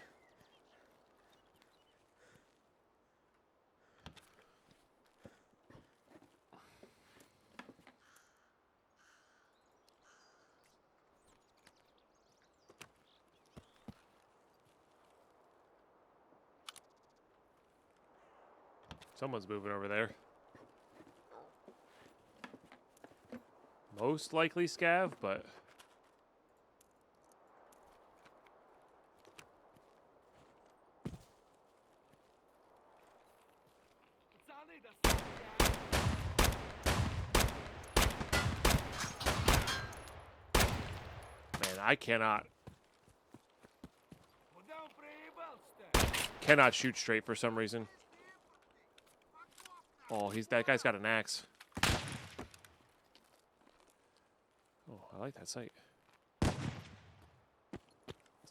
Speaker 1: Someone's moving over there. Most likely Scav, but... I cannot shoot straight for some reason. Oh, that guy's got an axe. Oh, I like that sight. This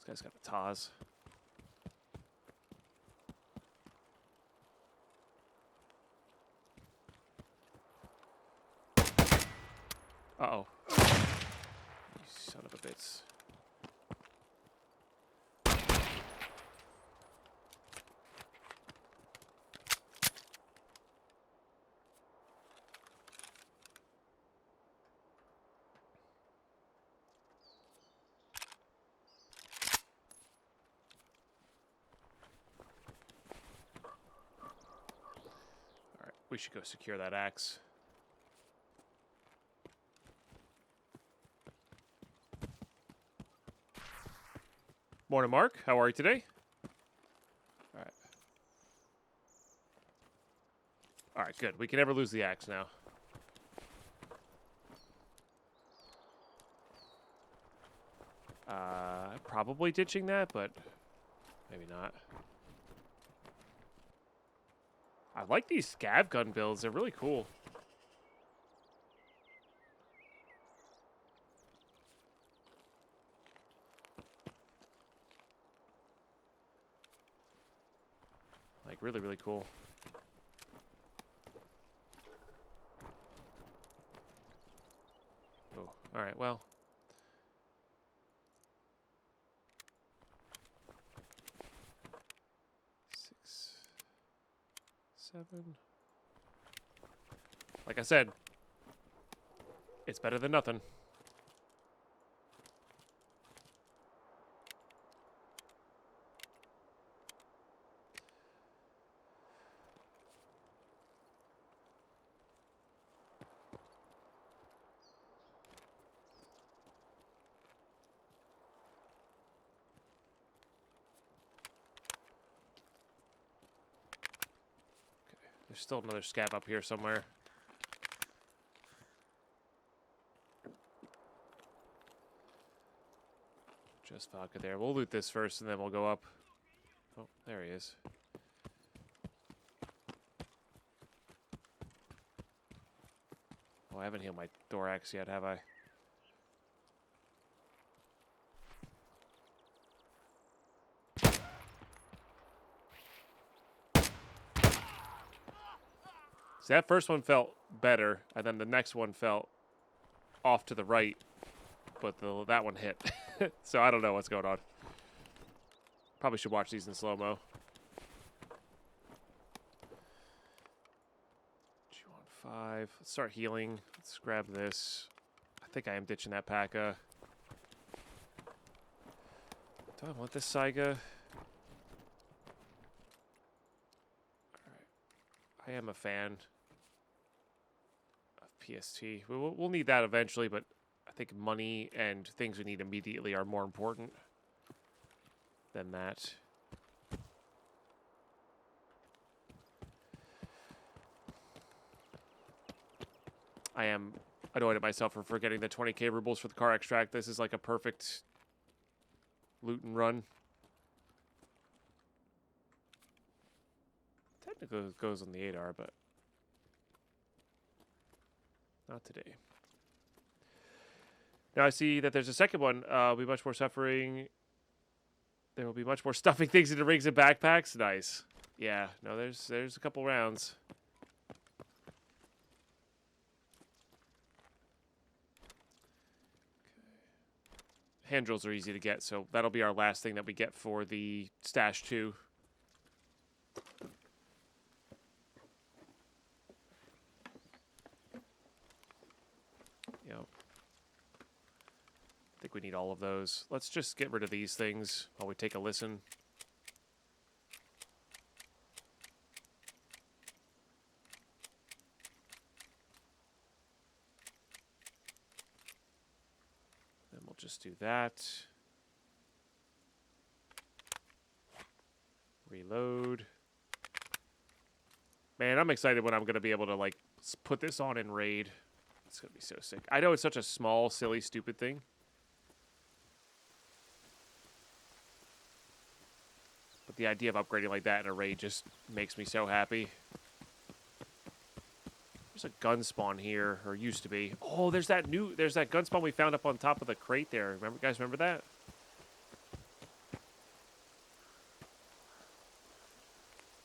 Speaker 1: guy's got a Taz. Uh-oh. You son of a bitch. All right, we should go secure that axe. Morning, Mark. How are you today? All right. All right, good. We can never lose the axe now. Probably ditching that, but maybe not. I like these scav gun builds. They're really cool. Like, really, really cool. Oh, all right, well. Six, 7. Like I said, it's better than nothing. There's still another scav up here somewhere. Just vodka there. We'll loot this first and then we'll go up. Oh, there he is. Oh, I haven't healed my thorax yet, have I? See, that first one felt better, and then the next one felt off to the right, but that one hit. So I don't know what's going on. Probably should watch these in slow-mo. G15. Let's start healing. Let's grab this. I think I am ditching that P.A.C.A. Do I want this Saiga? Alright. I am a fan of PST. We'll need that eventually, but I think money and things we need immediately are more important than that. I am annoyed at myself for forgetting the 20k rubles for the car extract. This is like a perfect loot and run. Technically it goes on the 8R, but not today. Now I see that there's a second one. Will be much more suffering. There will be much more stuffing things into rigs and backpacks. Nice. Yeah, no, there's a couple rounds. Hand drills are easy to get, so that'll be our last thing that we get for the stash 2. Yep. I think we need all of those. Let's just get rid of these things while we take a listen. Just do that. Reload. Man, I'm excited when I'm going to be able to, like, put this on in Raid. It's going to be so sick. I know it's such a small, silly, stupid thing. The idea of upgrading like that in a raid just makes me so happy. There's a gun spawn here, or used to be. Oh, there's that gun spawn we found up on top of the crate there. Remember, guys, remember that? I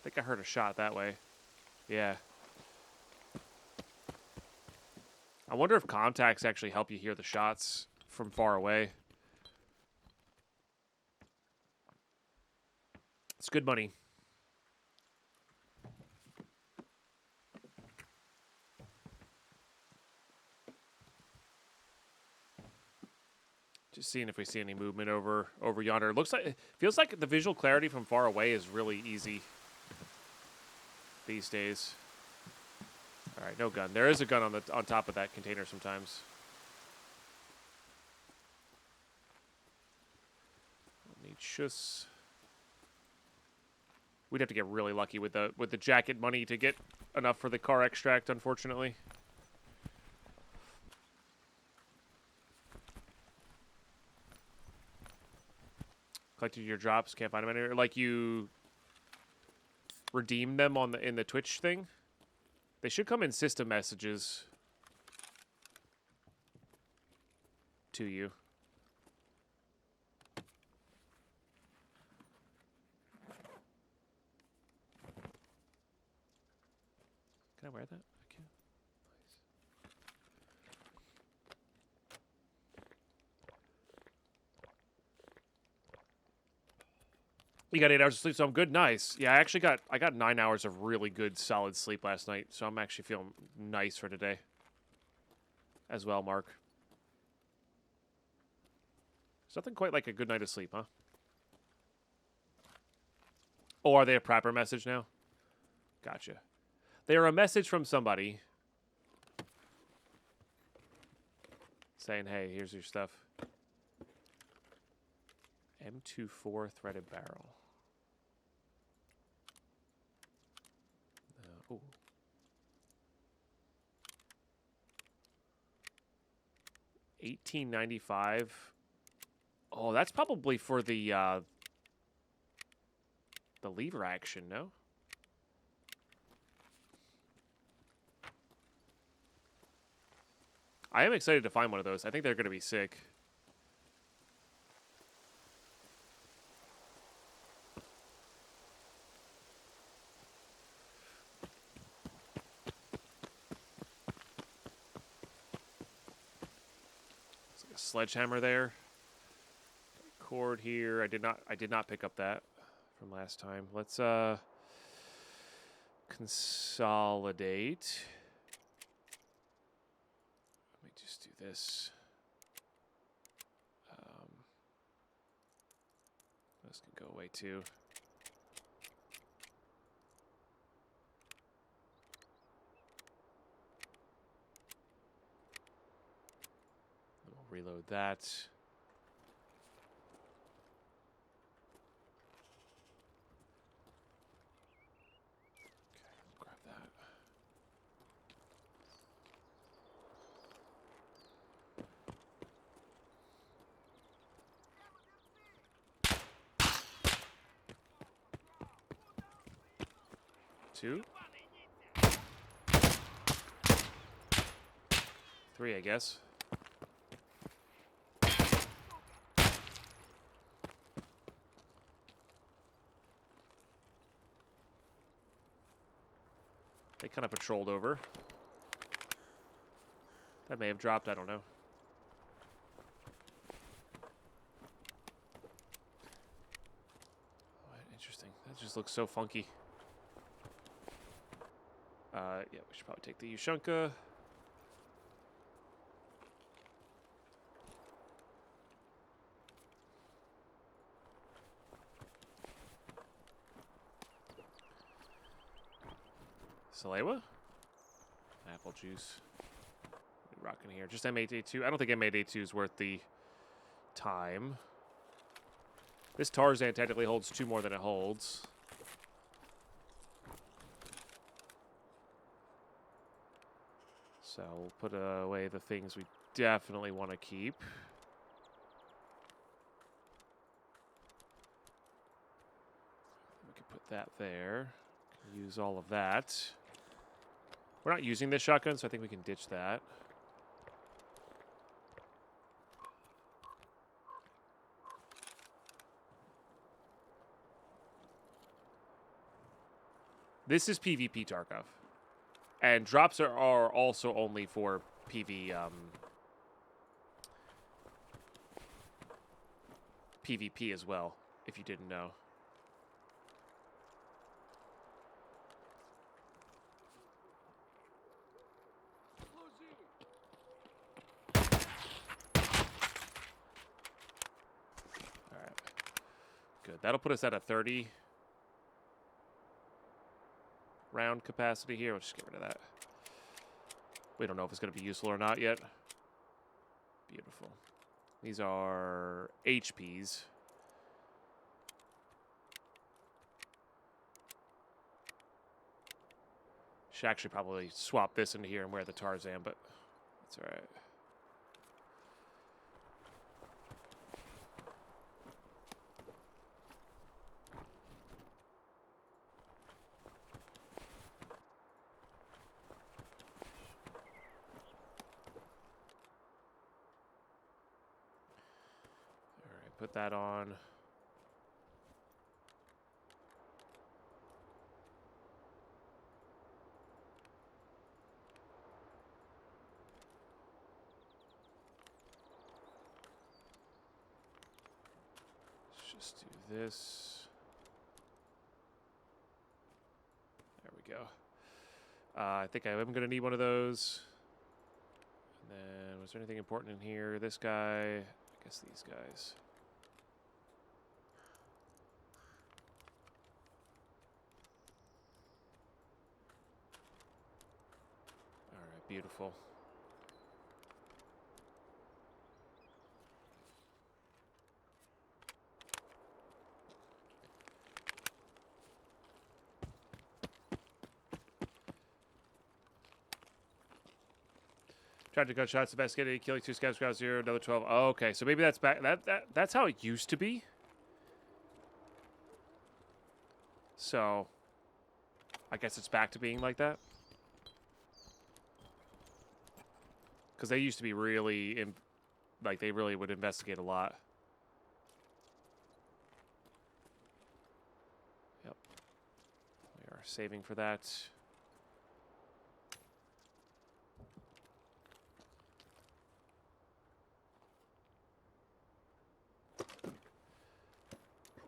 Speaker 1: think I heard a shot that way. Yeah. I wonder if contacts actually help you hear the shots from far away. It's good money. Just seeing if we see any movement over yonder. It feels like the visual clarity from far away is really easy these days. All right, no gun. There is a gun on top of that container sometimes. Need shuss. We'd have to get really lucky with the jacket money to get enough for the car extract, unfortunately. Collected your drops, can't find them anywhere. Like you redeemed them in the Twitch thing. They should come in system messages to you. Can I wear that? I can. You got 8 hours of sleep, so I'm good. Nice. Yeah, I got 9 hours of really good, solid sleep last night, so I'm actually feeling nice for today. As well, Mark. It's nothing quite like a good night of sleep, huh? Oh, are they a proper message now? Gotcha. They are a message from somebody saying, hey, here's your stuff. M24 threaded barrel. Oh. $18.95. Oh, that's probably for the lever action, no? I am excited to find one of those. I think they're going to be sick. It's like a sledgehammer there. Cord here. I did not pick up that from last time. Let's consolidate. Let me just do this. This can go away too. We'll reload that. Two. 3, I guess. They kind of patrolled over. That may have dropped, I don't know. Oh, interesting. That just looks so funky. Yeah, we should probably take the Yushunka. Salewa? Apple juice. Rocking here. Just M8A2. I don't think M8A2 is worth the time. This Tarzan technically holds 2 more than it holds. So we'll put away the things we definitely want to keep. Put that there. Can use all of that. We're not using this shotgun, so I think we can ditch that. This is PvP Tarkov. And drops are also only for PvP as well, if you didn't know. Alright. Good. That'll put us at a 30 round capacity here. We'll just get rid of that. We don't know if it's going to be useful or not yet. Beautiful. These are HPs. Should actually probably swap this into here and wear the Tarzan, but that's all right. Put that on. Let's just do this. There we go. I think I am going to need one of those. And then, was there anything important in here? This guy. I guess these guys. Beautiful. Tried to cut shots, the best get killing 2 scavs, ground 0, another 12. Oh, okay, so maybe that's back. That's how it used to be. So, I guess it's back to being like that. Because they used to be really, like, they really would investigate a lot. Yep. We are saving for that.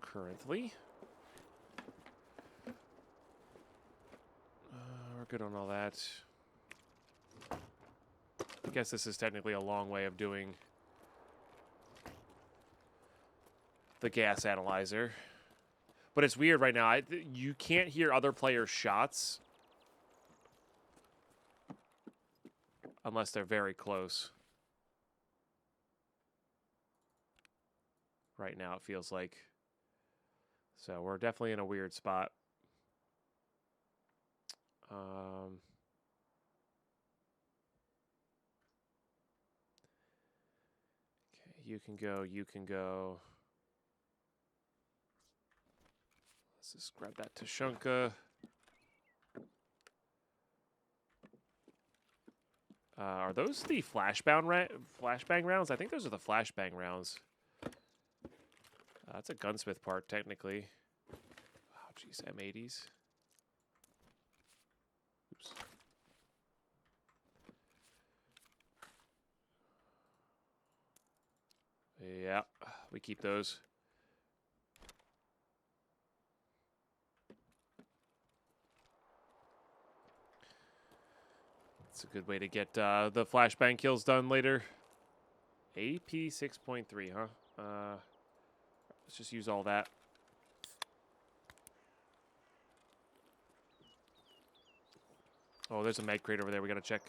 Speaker 1: Currently. We're good on all that. I guess this is technically a long way of doing the gas analyzer. But it's weird right now. You can't hear other players' shots unless they're very close. Right now, it feels like. So we're definitely in a weird spot. You can go, you can go. Let's just grab that Tushonka. Are those the flashbang rounds? I think those are the flashbang rounds. That's a gunsmith part, technically. Oh, jeez, M80s. Oops. Yeah, we keep those. It's a good way to get the flashbang kills done later. AP 6.3, huh? Let's just use all that. Oh, there's a med crate over there. We got to check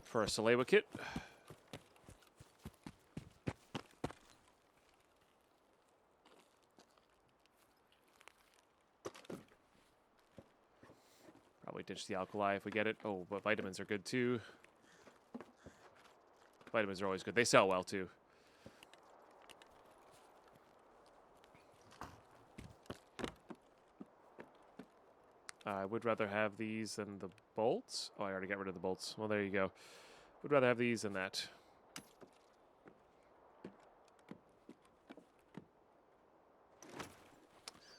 Speaker 1: for a Salewa kit. Probably ditch the alkali if we get it. Oh, but vitamins are good too. Vitamins are always good. They sell well too. I would rather have these than the bolts. Oh, I already got rid of the bolts. Well, there you go. Would rather have these than that.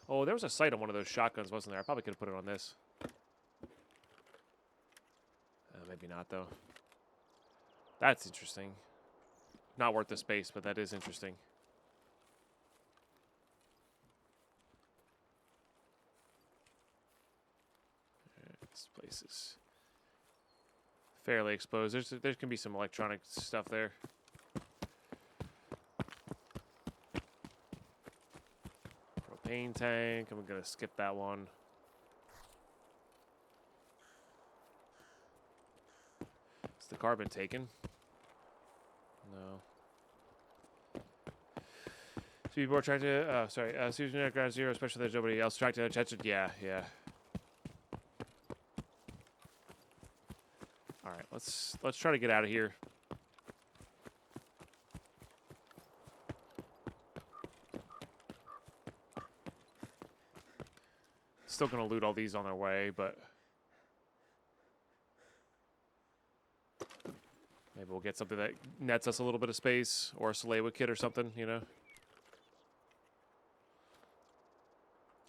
Speaker 1: Oh, there was a sight on one of those shotguns, wasn't there? I probably could have put it on this. Maybe not, though. That's interesting. Not worth the space, but that is interesting. This place is fairly exposed. There can be some electronic stuff there. Propane tank. I'm going to skip that one. Is the carbon taken? No. So people are trying to... sorry. Susan at ground zero, especially there's nobody else trying to attention. Yeah, yeah. All right, let's try to get out of here. Still gonna loot all these on their way, but maybe we'll get something that nets us a little bit of space, or a Salewa kit or something, you know.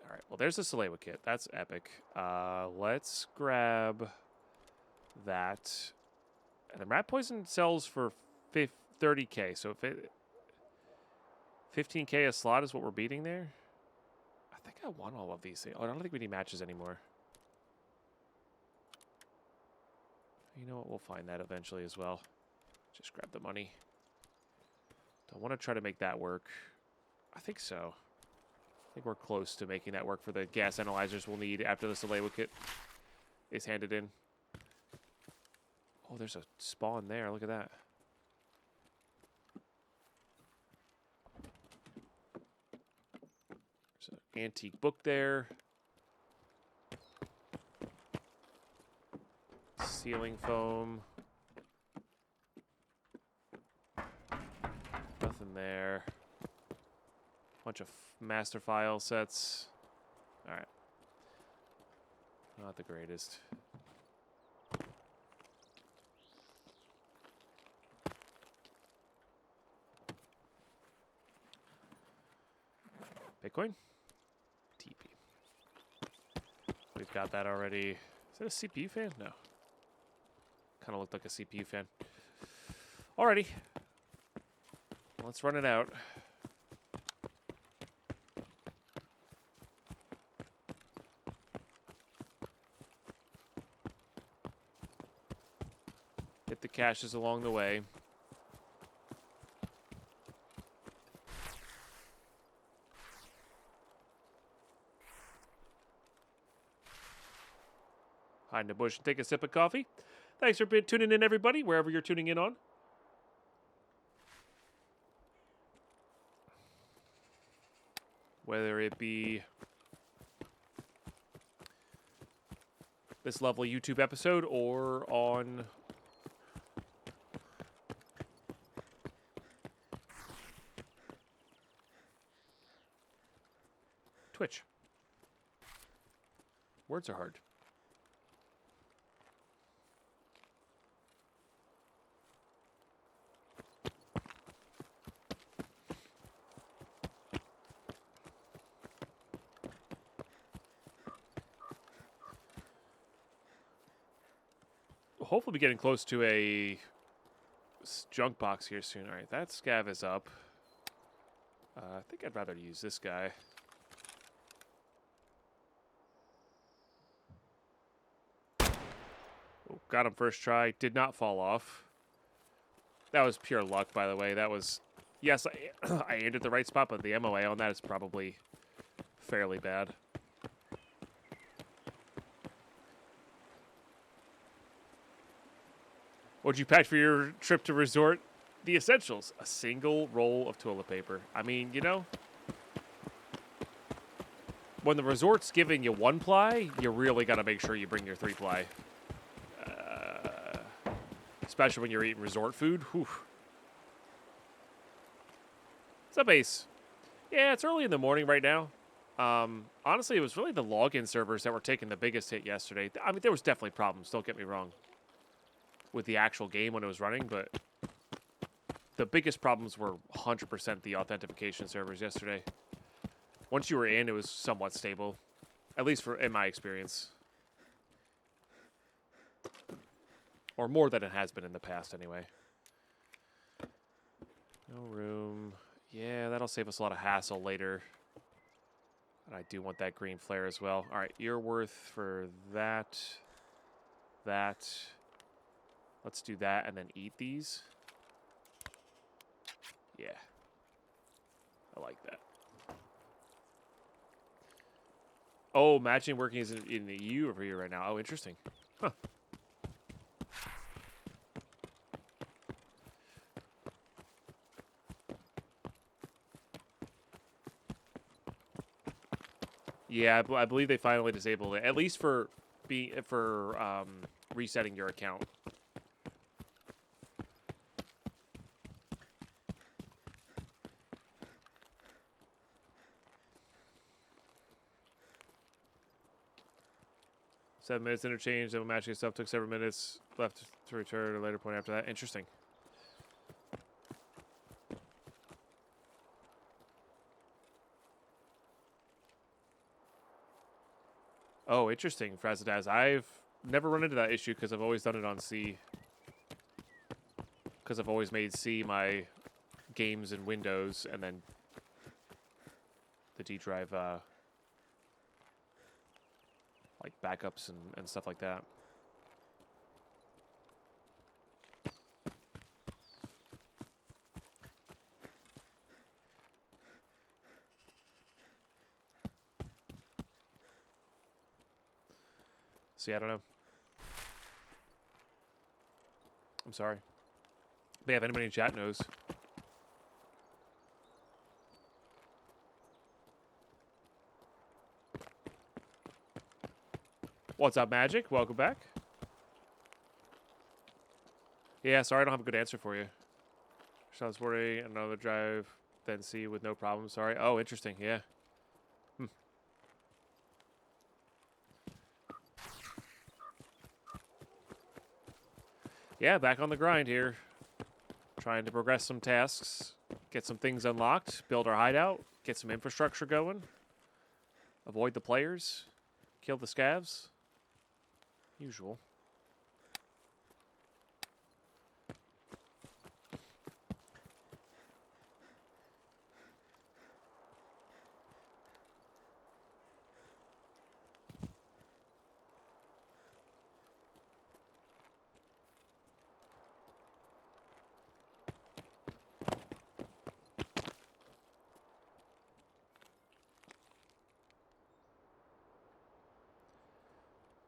Speaker 1: All right, well, there's the Salewa kit. That's epic. Let's grab that. And the rat poison sells for 30k, so if it 15k a slot is what we're beating there. I think I won all of these things. Oh, I don't think we need matches anymore. You know what? We'll find that eventually as well. Just grab the money. Don't want to try to make that work. I think so. I think we're close to making that work for the gas analyzers we'll need after the Salewa kit is handed in. Oh, there's a spawn there. Look at that. There's an antique book there. Ceiling foam. Nothing there. Bunch of master file sets. All right. Not the greatest. Bitcoin? TP. We've got that already. Is that a CPU fan? No. Kind of looked like a CPU fan. Alrighty. Let's run it out. Hit the caches along the way. Hide in the bush and take a sip of coffee. Thanks for tuning in, everybody, wherever you're tuning in on. Whether it be this lovely YouTube episode or on Twitch. Words are hard. Hopefully be getting close to a junk box here soon. All right, that scav is up. I think I'd rather use this guy. Oh, got him first try. Did not fall off. That was pure luck, by the way. That was... Yes, I aimed at the right spot, but the MOA on that is probably fairly bad. What'd you pack for your trip to resort? The essentials. A single roll of toilet paper. I mean, you know, when the resort's giving you 1-ply, you really got to make sure you bring your 3-ply. Especially when you're eating resort food. Whew. What's up, Ace? Yeah, it's early in the morning right now. Honestly, it was really the login servers that were taking the biggest hit yesterday. I mean, there was definitely problems, don't get me wrong, with the actual game when it was running, but the biggest problems were 100% the authentication servers yesterday. Once you were in, it was somewhat stable, at least in my experience. Or more than it has been in the past, anyway. No room. Yeah, that'll save us a lot of hassle later. And I do want that green flare as well. All right, you're worth for that. That. Let's do that and then eat these. Yeah. I like that. Oh, matching working is in the EU over here right now. Oh, interesting. Huh. Yeah, I believe they finally disabled it, at least for resetting your account. Seven minutes interchange, then matching stuff took several minutes left to return at a later point after that. Interesting. Oh, interesting, Frazadaz. I've never run into that issue because I've always done it on C. Because I've always made C my games in Windows, and then the D drive, like backups and stuff like that. See, I don't know. I'm sorry. But yeah, if anybody in chat knows. What's up, Magic? Welcome back. Yeah, sorry, I don't have a good answer for you. Transporting another drive, then C with no problem. Sorry. Oh, interesting. Yeah. Yeah, back on the grind here. Trying to progress some tasks, get some things unlocked, build our hideout, get some infrastructure going, avoid the players, kill the scavs. Usual.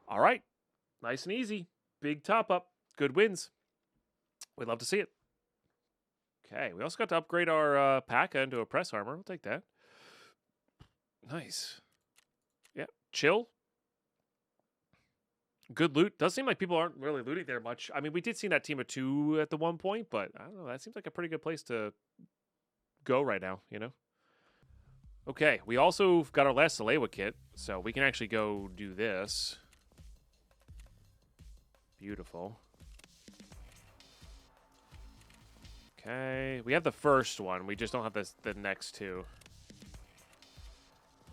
Speaker 1: All right. Nice and easy. Big top up. Good wins. We'd love to see it. Okay. We also got to upgrade our P.A.K.A. into a press armor. We'll take that. Nice. Yeah. Chill. Good loot. Does seem like people aren't really looting there much. I mean, we did see that team of 2 at the one point, but I don't know. That seems like a pretty good place to go right now, you know? Okay. We also got our last Alewa kit, so we can actually go do this. Beautiful. Okay, we have the first one. We just don't have the next two.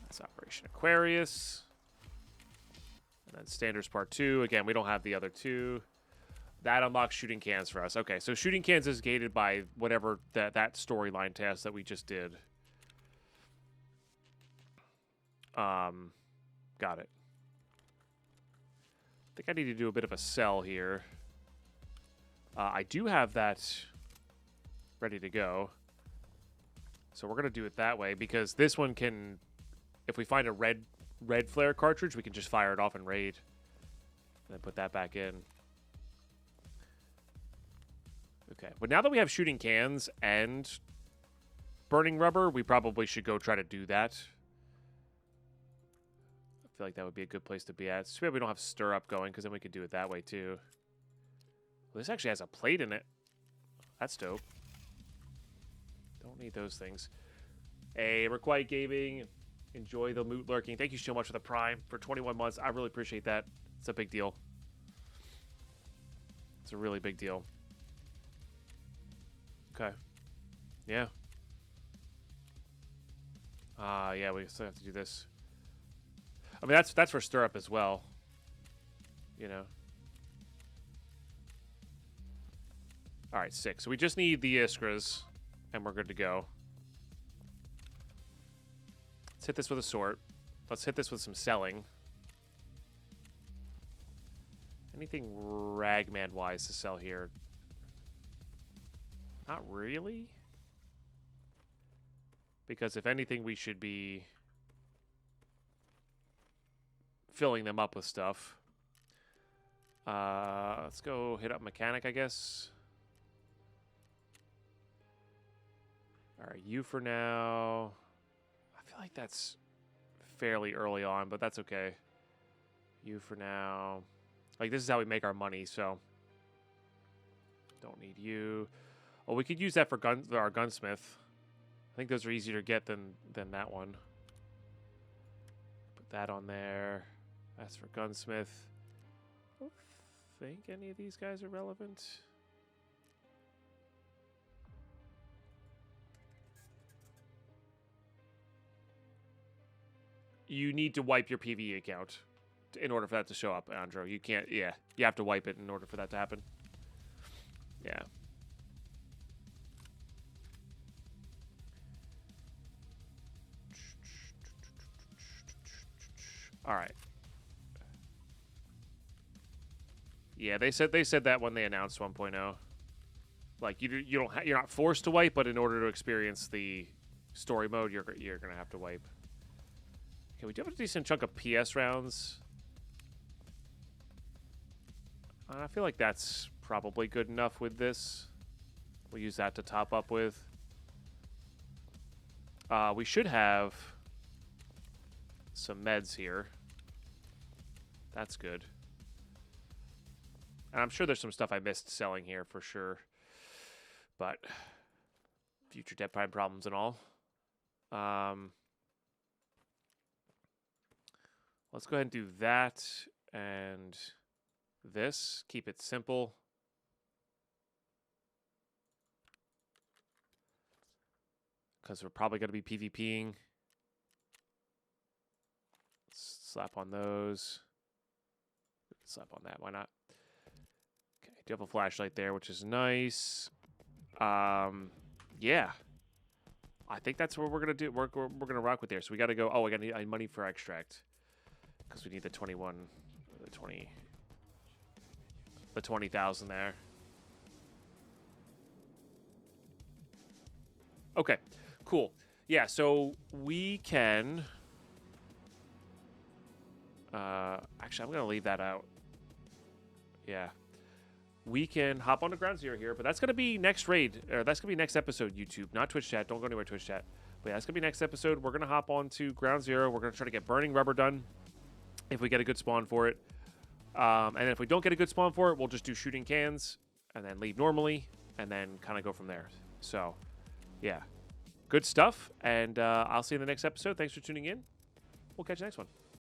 Speaker 1: That's Operation Aquarius. And then Standards Part 2. Again, we don't have the other two. That unlocks shooting cans for us. Okay, so shooting cans is gated by whatever that storyline task that we just did. Got it. I think I need to do a bit of a sell here. I do have that ready to go. So we're going to do it that way because this one can, if we find a red flare cartridge, we can just fire it off and raid. And then put that back in. Okay, but now that we have shooting cans and burning rubber, we probably should go try to do that. I feel like that would be a good place to be at. It's too bad we don't have stir up going because then we could do it that way too. Well, this actually has a plate in it. That's dope. Don't need those things. Hey, Requite Gaming. Enjoy the moot lurking. Thank you so much for the Prime for 21 months. I really appreciate that. It's a big deal. It's a really big deal. Okay. Yeah. Yeah, we still have to do this. I mean, that's for stirrup as well. You know. All right, 6. So we just need the Iskras, and we're good to go. Let's hit this with a sort. Let's hit this with some selling. Anything Ragman-wise to sell here? Not really. Because if anything, we should be filling them up with stuff. Let's go hit up Mechanic, I guess. All right, you for now. I feel like that's fairly early on, but that's okay. You for now. Like, this is how we make our money, so. Don't need you. Oh, we could use that for our gunsmith. I think those are easier to get than that one. Put that on there. That's for gunsmith. I don't think any of these guys are relevant. You need to wipe your PvE account in order for that to show up, Andrew. You can't, yeah. You have to wipe it in order for that to happen. Yeah. All right. Yeah, they said that when they announced 1.0. Like you're not forced to wipe, but in order to experience the story mode, you're gonna have to wipe. Okay, we do have a decent chunk of PS rounds. I feel like that's probably good enough with this. We'll use that to top up with. We should have some meds here. That's good. And I'm sure there's some stuff I missed selling here for sure. But future Deadpine problems and all. Let's go ahead and do that and this. Keep it simple. Because we're probably going to be PvPing. Slap on those. Slap on that. Why not? Okay. Do have a flashlight there, which is nice. Yeah. I think that's what we're going to do. We're going to rock with there. So we got to go. Oh, I got to need money for extract. Because we need the 21, the 20,000 there. Okay, cool. Yeah, so we can. Actually, I'm gonna leave that out. Yeah, we can hop on to Ground Zero here, but that's gonna be next raid, or that's gonna be next episode. YouTube, not Twitch chat. Don't go anywhere, Twitch chat. But yeah, that's gonna be next episode. We're gonna hop on to Ground Zero. We're gonna try to get Burning Rubber done. If we get a good spawn for it. And if we don't get a good spawn for it, we'll just do shooting cans and then leave normally and then kind of go from there. So, yeah. Good stuff. And I'll see you in the next episode. Thanks for tuning in. We'll catch you next one.